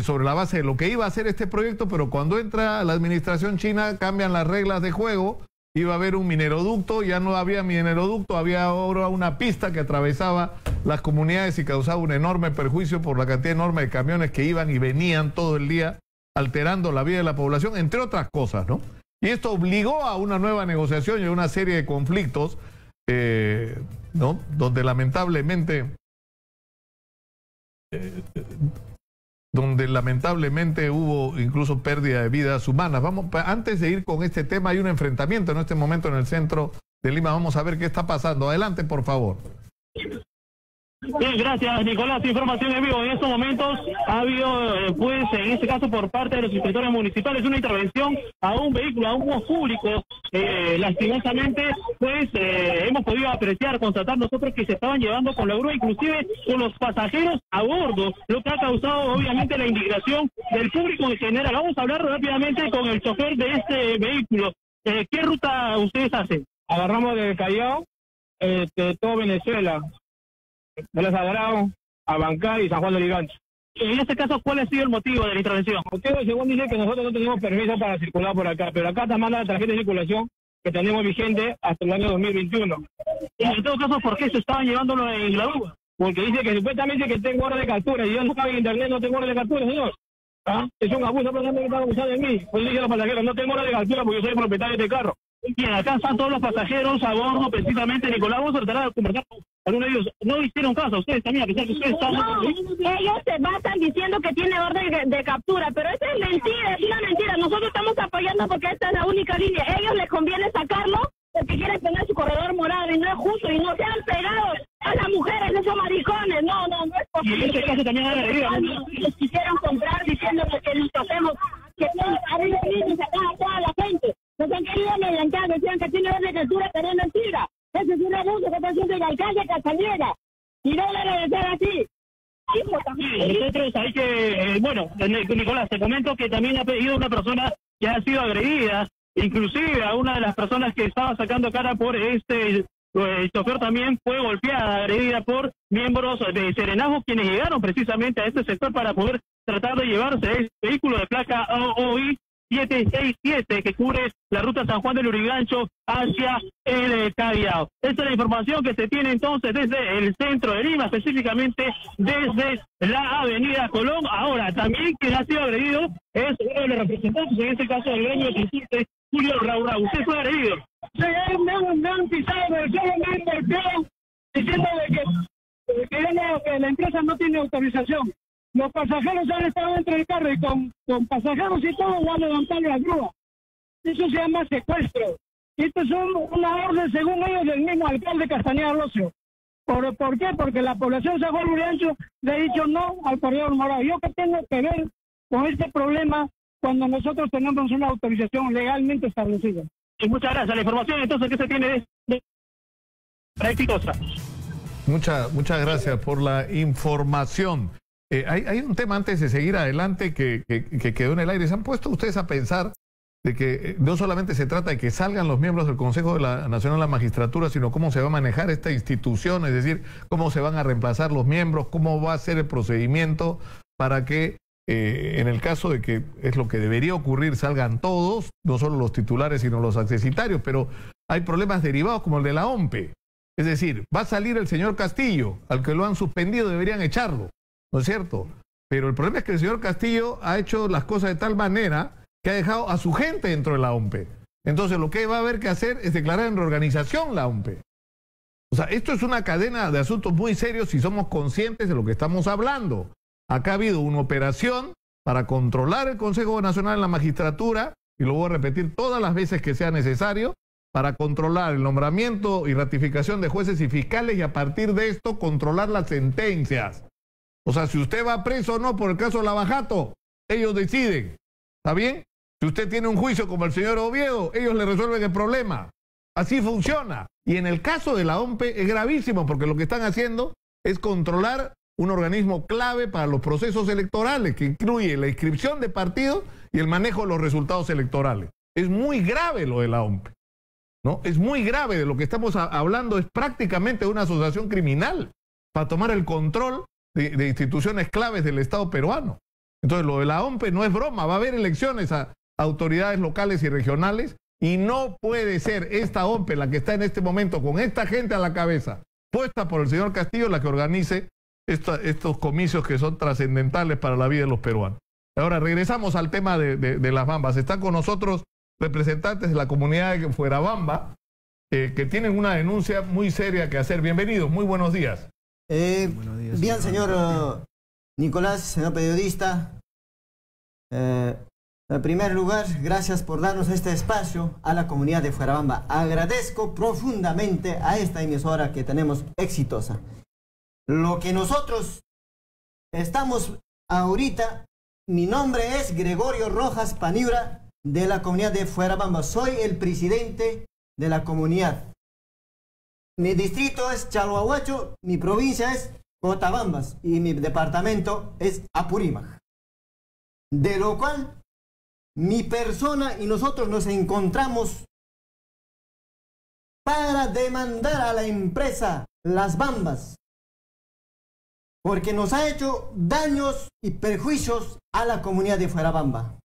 sobre la base de lo que iba a hacer este proyecto, pero cuando entra la administración china cambian las reglas de juego. Iba a haber un mineroducto, ya no había mineroducto, había ahora una pista que atravesaba las comunidades y causaba un enorme perjuicio por la cantidad enorme de camiones que iban y venían todo el día, alterando la vida de la población, entre otras cosas, ¿no? Y esto obligó a una nueva negociación y a una serie de conflictos, ¿no?, donde lamentablemente hubo incluso pérdida de vidas humanas. Antes de ir con este tema, hay un enfrentamiento en este momento en el centro de Lima. Vamos a ver qué está pasando. Adelante, por favor. Bien, gracias, Nicolás. Información en vivo. En estos momentos ha habido, pues, en este caso por parte de los inspectores municipales, una intervención a un vehículo, a un bus público. Lastimosamente, pues, hemos podido apreciar, constatar nosotros que se estaban llevando con la grúa, inclusive con los pasajeros a bordo, lo que ha causado, obviamente, la indignación del público en general. Vamos a hablar rápidamente con el chofer de este vehículo. ¿Qué ruta ustedes hacen? Agarramos de Callao, de todo Venezuela, de Los Sagrados a Bancay y San Juan de Lurigancho. En este caso, ¿cuál ha sido el motivo de la intervención? El motivo, según dice, que nosotros no tenemos permiso para circular por acá, pero acá te manda la tarjeta de circulación que tenemos vigente hasta el año 2021. Y en todo caso, ¿por qué se estaban llevándolo en la grúa? Porque dice que supuestamente que tengo orden de captura, y yo no en internet, no tengo orden de captura, señor. ¿Ah? Es un abuso, pero no me están abusando de mí. Pues dije a los pasajeros, no tengo orden de captura porque yo soy propietario de este carro. Bien, acá están todos los pasajeros a bordo, precisamente, Nicolás. Vamos a tratar de conversar con algunos de ellos. No hicieron caso a ustedes también, a pesar que ustedes están... No, ellos se basan diciendo que tiene orden de captura, pero eso es mentira, es una mentira. Nosotros estamos apoyando porque esta es la única línea. A ellos les conviene sacarlo porque quieren tener su corredor morado y no es justo, y no sean pegados a las mujeres, esos maricones. No es posible. Y en este caso también les quisieron comprar diciendo que nos hacemos, que arriba y sacar a toda la gente. Nos han querido mediantar, decían que tiene orden de captura, pero es mentira. Ese es un abuso que está haciendo el alcalde Castañeda. Y no debe de ser así. Sí, nosotros hay que, bueno, Nicolás, te comento que también ha pedido una persona que ha sido agredida, inclusive a una de las personas que estaba sacando cara por el chofer también fue golpeada, agredida por miembros de Serenazgo, quienes llegaron precisamente a este sector para poder tratar de llevarse el vehículo de placa OI 767 que cubre la ruta San Juan del Lurigancho hacia el Callao. Esta es la información que se tiene entonces desde el centro de Lima, específicamente desde la avenida Colón. Ahora, también quien ha sido agredido es uno de los representantes, en este caso del gremio de transporte, Julio Raúl. ¿Usted fue agredido? Sí, me han pisado, me han golpeado, diciendo que la empresa no tiene autorización. Los pasajeros han estado dentro del carro y con pasajeros y todo van a levantar la grúa. Eso se llama secuestro. Esto es una orden, según ellos, del mismo alcalde Castañeda Rocio. ¿Por qué? Porque la población de San Juan Lurigancho le ha dicho no al corredor morado. ¿Yo qué tengo que ver con este problema cuando nosotros tenemos una autorización legalmente establecida? Y muchas gracias. La información entonces que se tiene de exitosa. Muchas gracias por la información. Hay un tema antes de seguir adelante que quedó en el aire. ¿Se han puesto ustedes a pensar de que no solamente se trata de que salgan los miembros del Consejo Nacional de la Magistratura, sino cómo se va a manejar esta institución, es decir, cómo se van a reemplazar los miembros, cómo va a ser el procedimiento para que en el caso de que es lo que debería ocurrir, salgan todos, no solo los titulares, sino los accesitarios, pero hay problemas derivados como el de la OMPE. Es decir, va a salir el señor Castillo, al que lo han suspendido, deberían echarlo, ¿no es cierto? Pero el problema es que el señor Castillo ha hecho las cosas de tal manera que ha dejado a su gente dentro de la OMPE. Entonces lo que va a haber que hacer es declarar en reorganización la OMPE. O sea, esto es una cadena de asuntos muy serios si somos conscientes de lo que estamos hablando. Acá ha habido una operación para controlar el Consejo Nacional de la Magistratura, y lo voy a repetir todas las veces que sea necesario, para controlar el nombramiento y ratificación de jueces y fiscales y a partir de esto controlar las sentencias. O sea, si usted va preso o no por el caso de Lavajato, ellos deciden. ¿Está bien? Si usted tiene un juicio como el señor Oviedo, ellos le resuelven el problema. Así funciona. Y en el caso de la OMPE es gravísimo porque lo que están haciendo es controlar un organismo clave para los procesos electorales que incluye la inscripción de partidos y el manejo de los resultados electorales. Es muy grave lo de la OMPE, ¿no? Es muy grave. De lo que estamos hablando es prácticamente una asociación criminal para tomar el control de instituciones claves del Estado peruano. Entonces lo de la OMPE no es broma, va a haber elecciones a autoridades locales y regionales y no puede ser esta OMPE, la que está en este momento con esta gente a la cabeza, puesta por el señor Castillo, la que organice estos comicios que son trascendentales para la vida de los peruanos. Ahora regresamos al tema de las bambas. Están con nosotros representantes de la comunidad de Fuerabamba que tienen una denuncia muy seria que hacer. Bienvenidos, muy buenos días. Bien, señor Nicolás, señor periodista. En primer lugar, gracias por darnos este espacio a la comunidad de Fuerabamba. Agradezco profundamente a esta emisora que tenemos exitosa. Lo que nosotros estamos ahorita, mi nombre es Gregorio Rojas Paniura, de la comunidad de Fuerabamba. Soy el presidente de la comunidad. Mi distrito es Chalhuahuacho, mi provincia es Cotabambas y mi departamento es Apurímac. De lo cual mi persona y nosotros nos encontramos para demandar a la empresa Las Bambas, porque nos ha hecho daños y perjuicios a la comunidad de Fuerabamba.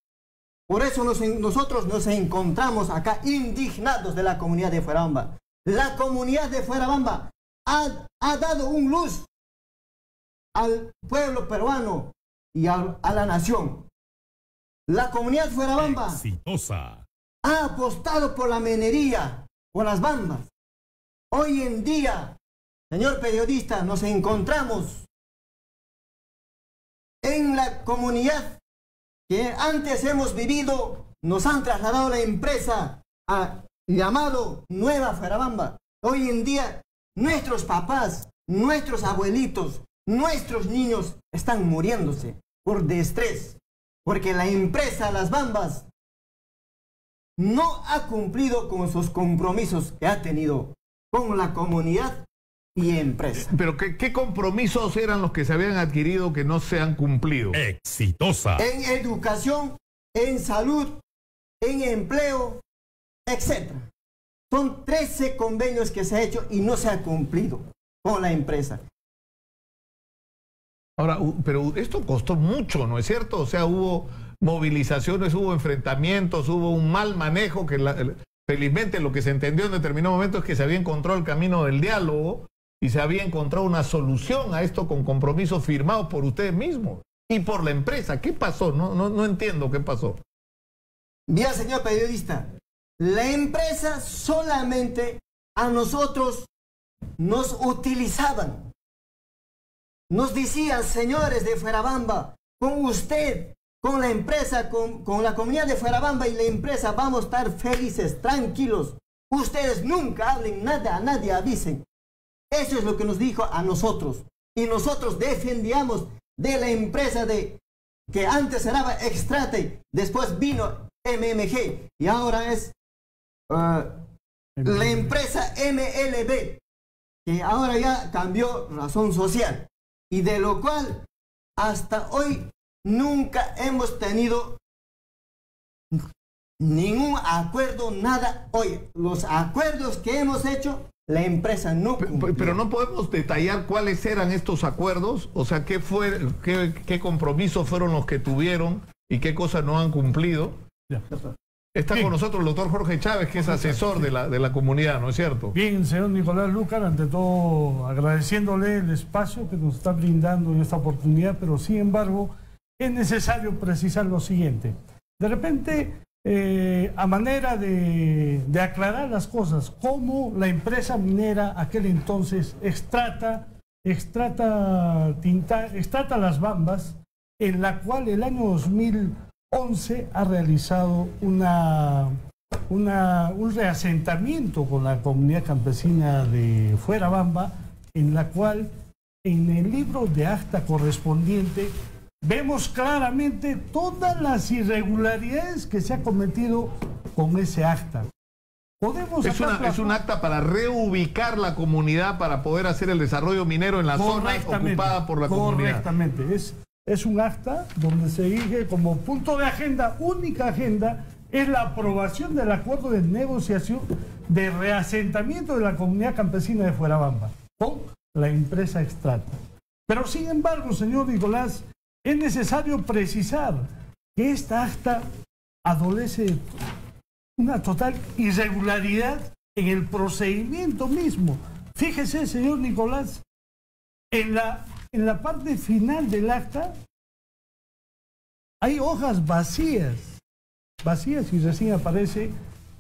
Por eso nosotros nos encontramos acá indignados de la comunidad de Fuerabamba. La comunidad de Fuerabamba ha dado un luz al pueblo peruano y a la nación. La comunidad Fuerabamba ha apostado por la minería, por las bambas. Hoy en día, señor periodista, nos encontramos en la comunidad que antes hemos vivido, nos han trasladado la empresa llamado Nueva Fuerabamba. Hoy en día, nuestros papás, nuestros abuelitos, nuestros niños están muriéndose por estrés, porque la empresa Las Bambas no ha cumplido con sus compromisos que ha tenido con la comunidad y empresa. Pero ¿qué compromisos eran los que se habían adquirido que no se han cumplido? Exitosa. En educación, en salud, en empleo, etc. Son 13 convenios que se ha hecho y no se ha cumplido con la empresa. Ahora, pero esto costó mucho, ¿no es cierto? O sea, hubo movilizaciones, hubo enfrentamientos, hubo un mal manejo que felizmente lo que se entendió en determinado momento es que se había encontrado el camino del diálogo y se había encontrado una solución a esto con compromisos firmados por ustedes mismos y por la empresa. ¿Qué pasó? No entiendo qué pasó. Bien, señor periodista, la empresa solamente a nosotros nos utilizaban. Nos decían, señores de Fuerabamba, con usted, con la empresa, con la comunidad de Fuerabamba y la empresa vamos a estar felices, tranquilos. Ustedes nunca hablen nada, a nadie avisen. Eso es lo que nos dijo a nosotros. Y nosotros defendíamos de la empresa que antes era Extrate, después vino MMG y ahora es la empresa MLB, que ahora ya cambió razón social. Y de lo cual hasta hoy nunca hemos tenido ningún acuerdo, nada. Oye, los acuerdos que hemos hecho, la empresa no cumplió. Pero no podemos detallar cuáles eran estos acuerdos, o sea, qué compromisos fueron los que tuvieron y qué cosas no han cumplido. Ya. Está Bien. con nosotros el doctor Jorge Chávez, que es asesor de la comunidad, ¿no es cierto? Bien, señor Nicolás Lucar, ante todo agradeciéndole el espacio que nos está brindando en esta oportunidad, pero sin embargo es necesario precisar lo siguiente. De repente, a manera de aclarar las cosas, cómo la empresa minera aquel entonces extrata Las Bambas, en la cual el año 2011 ha realizado un reasentamiento con la comunidad campesina de Fuerabamba, en la cual en el libro de acta correspondiente vemos claramente todas las irregularidades que se ha cometido con ese acta. Es un acta para reubicar la comunidad para poder hacer el desarrollo minero en la zona ocupada por la comunidad. Correctamente. Es un acta donde se dirige como punto de agenda, única agenda, es la aprobación del acuerdo de negociación de reasentamiento de la comunidad campesina de Fuerabamba con la empresa Extrata. Pero sin embargo, señor Nicolás, es necesario precisar que esta acta adolece de una total irregularidad en el procedimiento mismo. Fíjese, señor Nicolás, en la parte final del acta hay hojas vacías y recién aparecen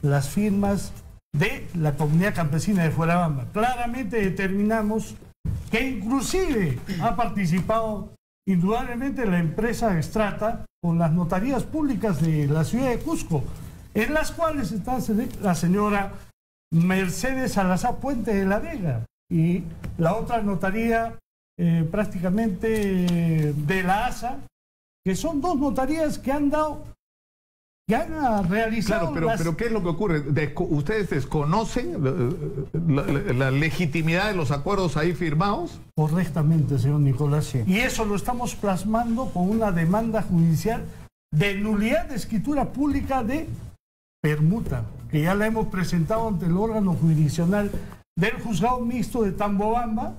las firmas de la comunidad campesina de Fuerabamba. Claramente determinamos que inclusive ha participado indudablemente la empresa Extrata con las notarías públicas de la ciudad de Cusco, en las cuales está la señora Mercedes Salazar Puente de la Vega y la otra notaría prácticamente de la ASA, que son dos notarías que han realizado... Claro, pero ¿qué es lo que ocurre? ¿Ustedes desconocen la legitimidad de los acuerdos ahí firmados? Correctamente, señor Nicolás. Y eso lo estamos plasmando con una demanda judicial de nulidad de escritura pública de permuta, que ya la hemos presentado ante el órgano jurisdiccional del juzgado mixto de Tambobamba,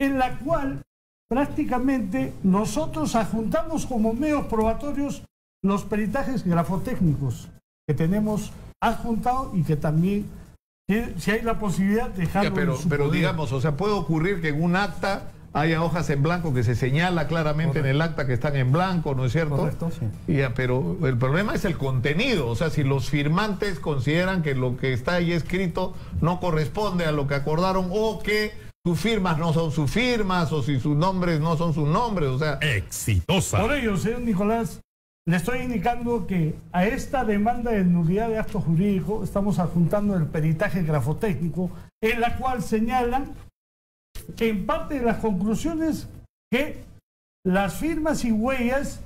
en la cual prácticamente nosotros adjuntamos como medios probatorios los peritajes grafotécnicos que tenemos adjuntado y que también, si hay la posibilidad, dejarlo en su pero poder. digamos, o sea, puede ocurrir que en un acta haya hojas en blanco que se señala claramente en el acta que están en blanco, ¿no es cierto? Correcto, sí. Pero el problema es el contenido, o sea, si los firmantes consideran que lo que está ahí escrito no corresponde a lo que acordaron o que sus firmas no son sus firmas o si sus nombres no son sus nombres, o sea... Exitosa. Por ello, señor Nicolás, le estoy indicando que a esta demanda de nulidad de acto jurídico estamos adjuntando el peritaje grafotécnico, en la cual señalan en parte de las conclusiones que las firmas y huellas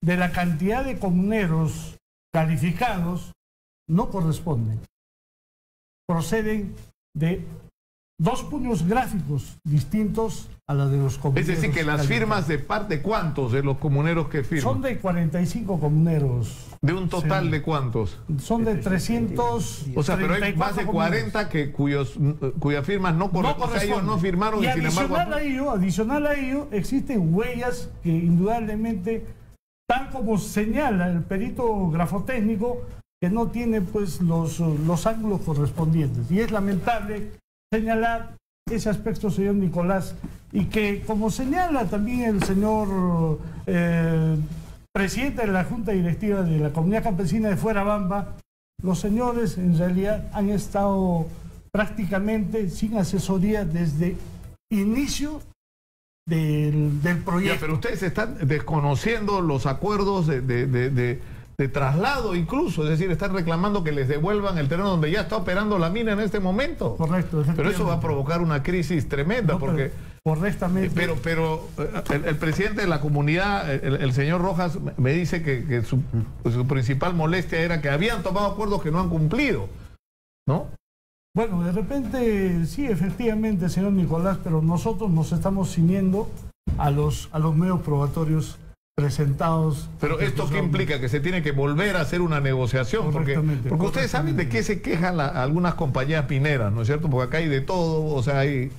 de la cantidad de comuneros calificados no corresponden. Proceden de dos puños gráficos distintos a la de los comuneros. Es decir, que las firmas de parte, ¿cuántos de los comuneros que firman? Son de 45 comuneros. ¿De un total de cuántos? Son de 300. O sea, pero hay más de 40 cuyas firmas no corresponden. O sea, ellos no firmaron y sin embargo... Adicional a ello, existen huellas que indudablemente tal como señala el perito grafotécnico, que no tiene pues los ángulos correspondientes. Y es lamentable señalar ese aspecto, señor Nicolás, y que, como señala también el señor presidente de la Junta Directiva de la Comunidad Campesina de Fuerabamba, los señores en realidad han estado prácticamente sin asesoría desde inicio del proyecto. Ya, pero ustedes están desconociendo los acuerdos de traslado incluso, es decir, están reclamando que les devuelvan el terreno donde ya está operando la mina en este momento. Correcto. Pero eso va a provocar una crisis tremenda, no, porque... Correctamente. Pero el presidente de la comunidad, el señor Rojas, me dice que su principal molestia era que habían tomado acuerdos que no han cumplido, ¿no? Bueno, de repente, sí, efectivamente, señor Nicolás, pero nosotros nos estamos ciñendo a los medios probatorios presentados. Pero ¿esto qué implica? Que se tiene que volver a hacer una negociación, porque ustedes saben de qué se quejan algunas compañías mineras, ¿no es cierto? Porque acá hay de todo, o sea, hay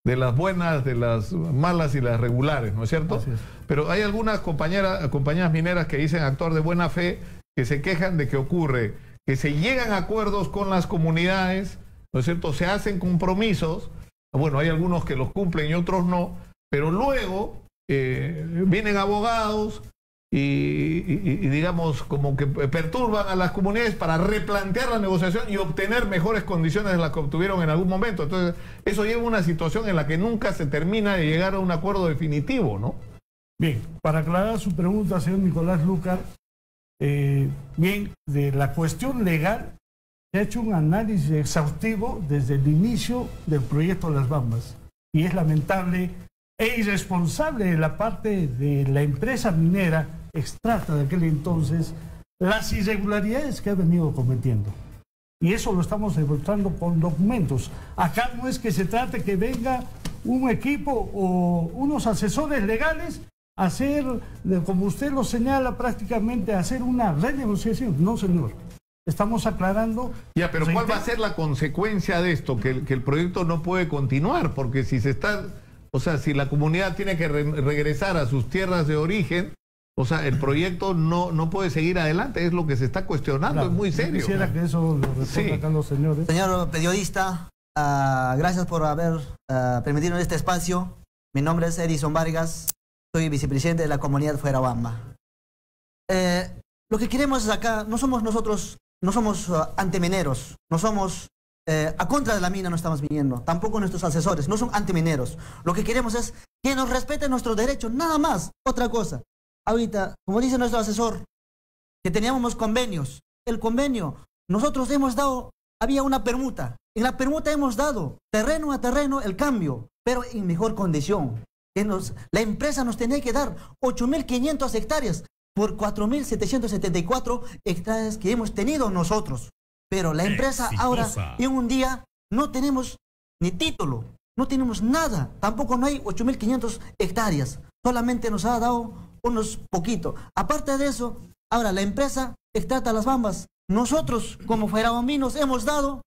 de las buenas, de las malas y las regulares, ¿no es cierto? Así es. Pero hay algunas compañías mineras que dicen actuar de buena fe, que se quejan de que ocurre, que se llegan a acuerdos con las comunidades, ¿no es cierto? Se hacen compromisos, bueno, hay algunos que los cumplen y otros no, pero luego vienen abogados y digamos como que perturban a las comunidades para replantear la negociación y obtener mejores condiciones de las que obtuvieron en algún momento. Entonces, eso lleva a una situación en la que nunca se termina de llegar a un acuerdo definitivo, ¿no? Bien, para aclarar su pregunta, señor Nicolás Lucar, bien, de la cuestión legal, se ha hecho un análisis exhaustivo desde el inicio del proyecto Las Bambas. Y es lamentable e irresponsable de la parte de la empresa minera Extrata de aquel entonces las irregularidades que ha venido cometiendo. Y eso lo estamos demostrando con documentos. Acá no es que se trate que venga un equipo o unos asesores legales a hacer, como usted lo señala, prácticamente a hacer una renegociación. No, señor. Estamos aclarando... Ya, pero ¿cuál va a ser la consecuencia de esto? Que el proyecto no puede continuar, porque si se está... O sea, si la comunidad tiene que regresar a sus tierras de origen, o sea, el proyecto no puede seguir adelante, es lo que se está cuestionando, claro, es muy serio. Quisiera que eso lo respondan acá los señores. Señor periodista, gracias por haber permitido este espacio. Mi nombre es Edison Vargas, soy vicepresidente de la comunidad Fuerabamba. Lo que queremos es acá, no somos nosotros, no somos antimineros, no somos... a contra de la mina no estamos viniendo, tampoco nuestros asesores, no son antimineros. Lo que queremos es que nos respeten nuestros derechos, nada más. Otra cosa, ahorita, como dice nuestro asesor, que teníamos convenios. El convenio, nosotros hemos dado, había una permuta. En la permuta hemos dado terreno a terreno el cambio, pero en mejor condición. La empresa nos tenía que dar 8.500 hectáreas por 4.774 hectáreas que hemos tenido nosotros. Pero la empresa ahora, en un día, no tenemos ni título, no tenemos nada. Tampoco no hay 8.500 hectáreas. Solamente nos ha dado unos poquitos. Aparte de eso, ahora la empresa Extrata Las Bambas. Nosotros, como fuerabambinos, hemos dado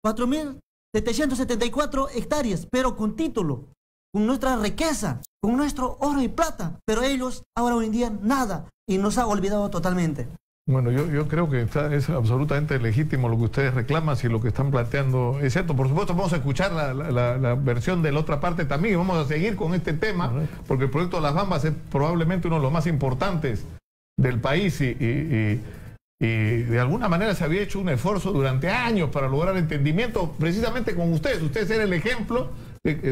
4.774 hectáreas, pero con título, con nuestra riqueza, con nuestro oro y plata. Pero ellos, ahora hoy en día, nada. Y nos ha olvidado totalmente. Bueno, yo creo que es absolutamente legítimo lo que ustedes reclaman, si lo que están planteando es cierto. Por supuesto, vamos a escuchar la versión de la otra parte también, y vamos a seguir con este tema, porque el proyecto de Las Bambas es probablemente uno de los más importantes del país y de alguna manera se había hecho un esfuerzo durante años para lograr entendimiento precisamente con ustedes. Ustedes eran el ejemplo,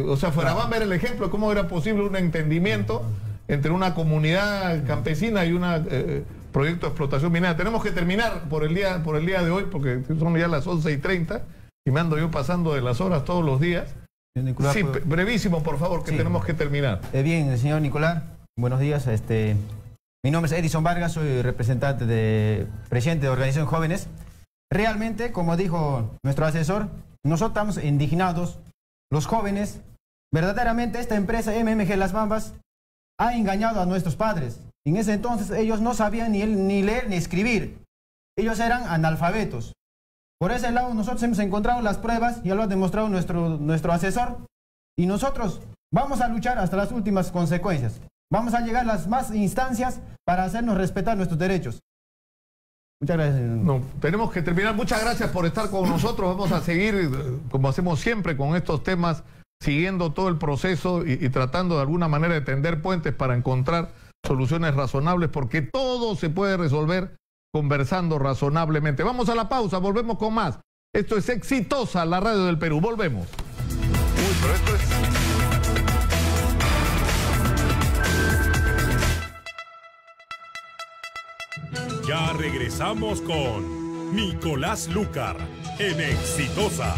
o sea, Fuerabamba era el ejemplo de cómo era posible un entendimiento entre una comunidad campesina y una... proyecto de explotación minera. Tenemos que terminar por el día de hoy, porque son ya las 11:30 y me ando yo pasando de las horas todos los días. Nicolás, sí, brevísimo, por favor, que tenemos que terminar. Bien, señor Nicolás, buenos días. Mi nombre es Edison Vargas, soy representante presidente de Organización Jóvenes. Realmente, como dijo nuestro asesor, nosotros estamos indignados, los jóvenes. Verdaderamente esta empresa MMG Las Bambas ha engañado a nuestros padres. En ese entonces ellos no sabían ni leer ni escribir. Ellos eran analfabetos. Por ese lado nosotros hemos encontrado las pruebas, ya lo ha demostrado nuestro asesor. Y nosotros vamos a luchar hasta las últimas consecuencias. vamos a llegar a las más instancias para hacernos respetar nuestros derechos. Muchas gracias. No, tenemos que terminar. Muchas gracias por estar con nosotros. Vamos a seguir, como hacemos siempre, con estos temas, siguiendo todo el proceso y tratando de alguna manera de tender puentes para encontrar soluciones razonables, porque todo se puede resolver conversando razonablemente. Vamos a la pausa, volvemos con más. Esto es Exitosa, la radio del Perú. Volvemos. Uy, pero esto es... Ya regresamos con Nicolás Lucar en Exitosa.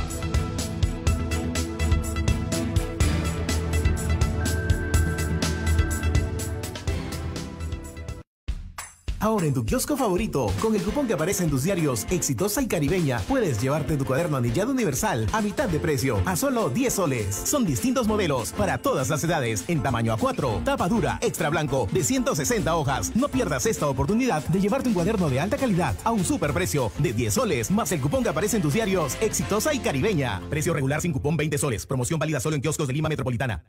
Ahora en tu kiosco favorito, con el cupón que aparece en tus diarios Exitosa y Caribeña, puedes llevarte tu cuaderno anillado universal a mitad de precio, a solo 10 soles. Son distintos modelos para todas las edades, en tamaño A4, tapa dura, extra blanco, de 160 hojas. No pierdas esta oportunidad de llevarte un cuaderno de alta calidad a un super precio de 10 soles, más el cupón que aparece en tus diarios Exitosa y Caribeña. Precio regular sin cupón 20 soles. Promoción válida solo en kioscos de Lima Metropolitana.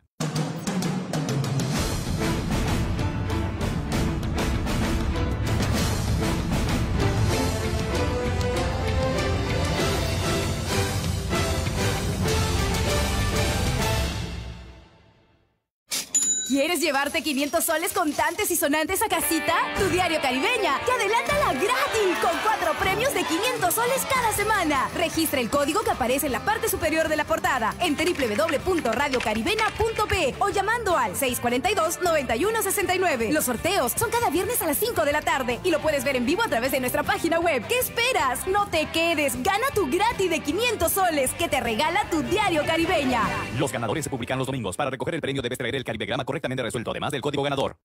¿Quieres llevarte 500 soles contantes y sonantes a casita? Tu diario Caribeña te adelanta la gratis con 4 premios de 500 soles cada semana. Registra el código que aparece en la parte superior de la portada en www.radiocaribena.p o llamando al 642-9169. Los sorteos son cada viernes a las 5 de la tarde y lo puedes ver en vivo a través de nuestra página web. ¿Qué esperas? No te quedes. Gana tu gratis de 500 soles que te regala tu diario Caribeña. Los ganadores se publican los domingos. Para recoger el premio debes traer el Caribegrama correctamente resuelto, además del código ganador.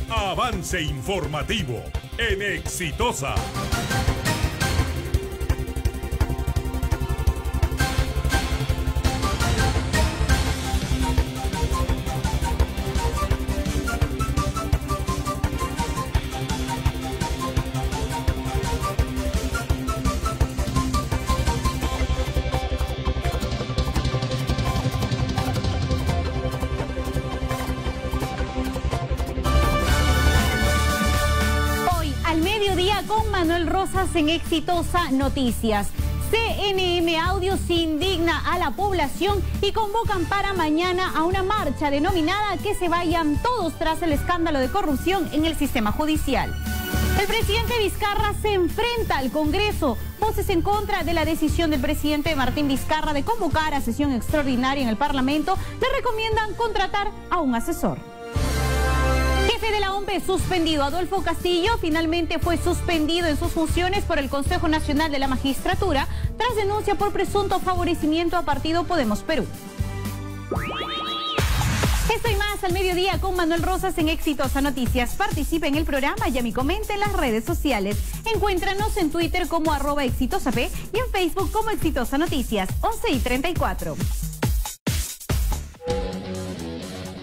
Avance informativo en Exitosa. Con Manuel Rosas en Exitosa Noticias. CNM Audio se indigna a la población y convocan para mañana a una marcha denominada Que se vayan todos tras el escándalo de corrupción en el sistema judicial. El presidente Vizcarra se enfrenta al Congreso. Voces en contra de la decisión del presidente Martín Vizcarra de convocar a sesión extraordinaria en el Parlamento le recomiendan contratar a un asesor. Jefe de la OMPE suspendido. Adolfo Castillo finalmente fue suspendido en sus funciones por el Consejo Nacional de la Magistratura tras denuncia por presunto favorecimiento a partido Podemos Perú. Esto y más al mediodía con Manuel Rosas en Exitosa Noticias. Participe en el programa y comente en las redes sociales. Encuéntranos en Twitter como @exitosap y en Facebook como Exitosa Noticias. 11:34.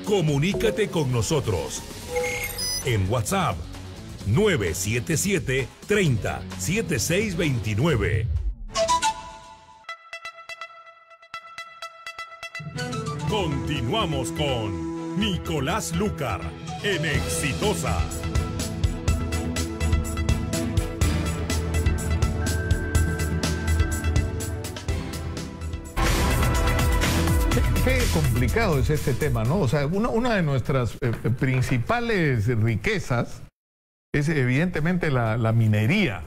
Comunícate con nosotros en WhatsApp 977 30 7629. Continuamos con Nicolás Lucar en Exitosa. Qué complicado es este tema, ¿no? O sea, una de nuestras principales riquezas es evidentemente la minería.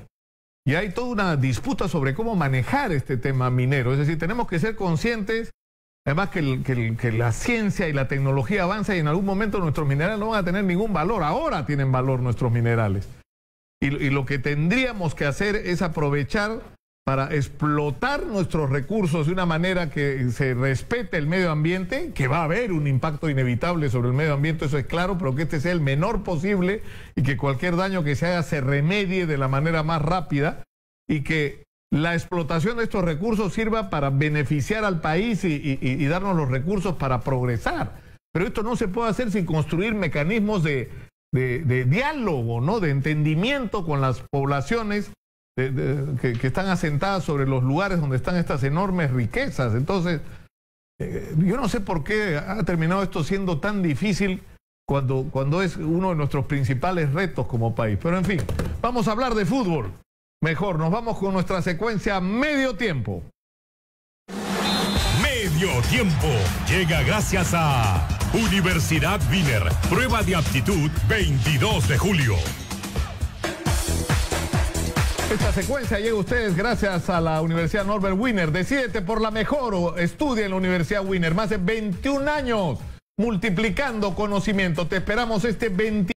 Y hay toda una disputa sobre cómo manejar este tema minero. Es decir, tenemos que ser conscientes, además que la ciencia y la tecnología avanza y en algún momento nuestros minerales no van a tener ningún valor. Ahora tienen valor nuestros minerales. Y lo que tendríamos que hacer es aprovechar para explotar nuestros recursos de una manera que se respete el medio ambiente, que va a haber un impacto inevitable sobre el medio ambiente, eso es claro, pero que este sea el menor posible y que cualquier daño que se haga se remedie de la manera más rápida y que la explotación de estos recursos sirva para beneficiar al país y darnos los recursos para progresar. Pero esto no se puede hacer sin construir mecanismos de diálogo, ¿no? De entendimiento con las poblaciones que están asentadas sobre los lugares donde están estas enormes riquezas. Entonces, Yo no sé por qué ha terminado esto siendo tan difícil cuando es uno de nuestros principales retos como país. Pero en fin, vamos a hablar de fútbol. Mejor, nos vamos con nuestra secuencia Medio Tiempo. Medio Tiempo llega gracias a Universidad Wiener. Prueba de aptitud 22 de julio. Esta secuencia llega a ustedes gracias a la Universidad Norbert Wiener. Decídete por la mejor o estudia en la Universidad Wiener. Más de 21 años multiplicando conocimiento. Te esperamos este 20.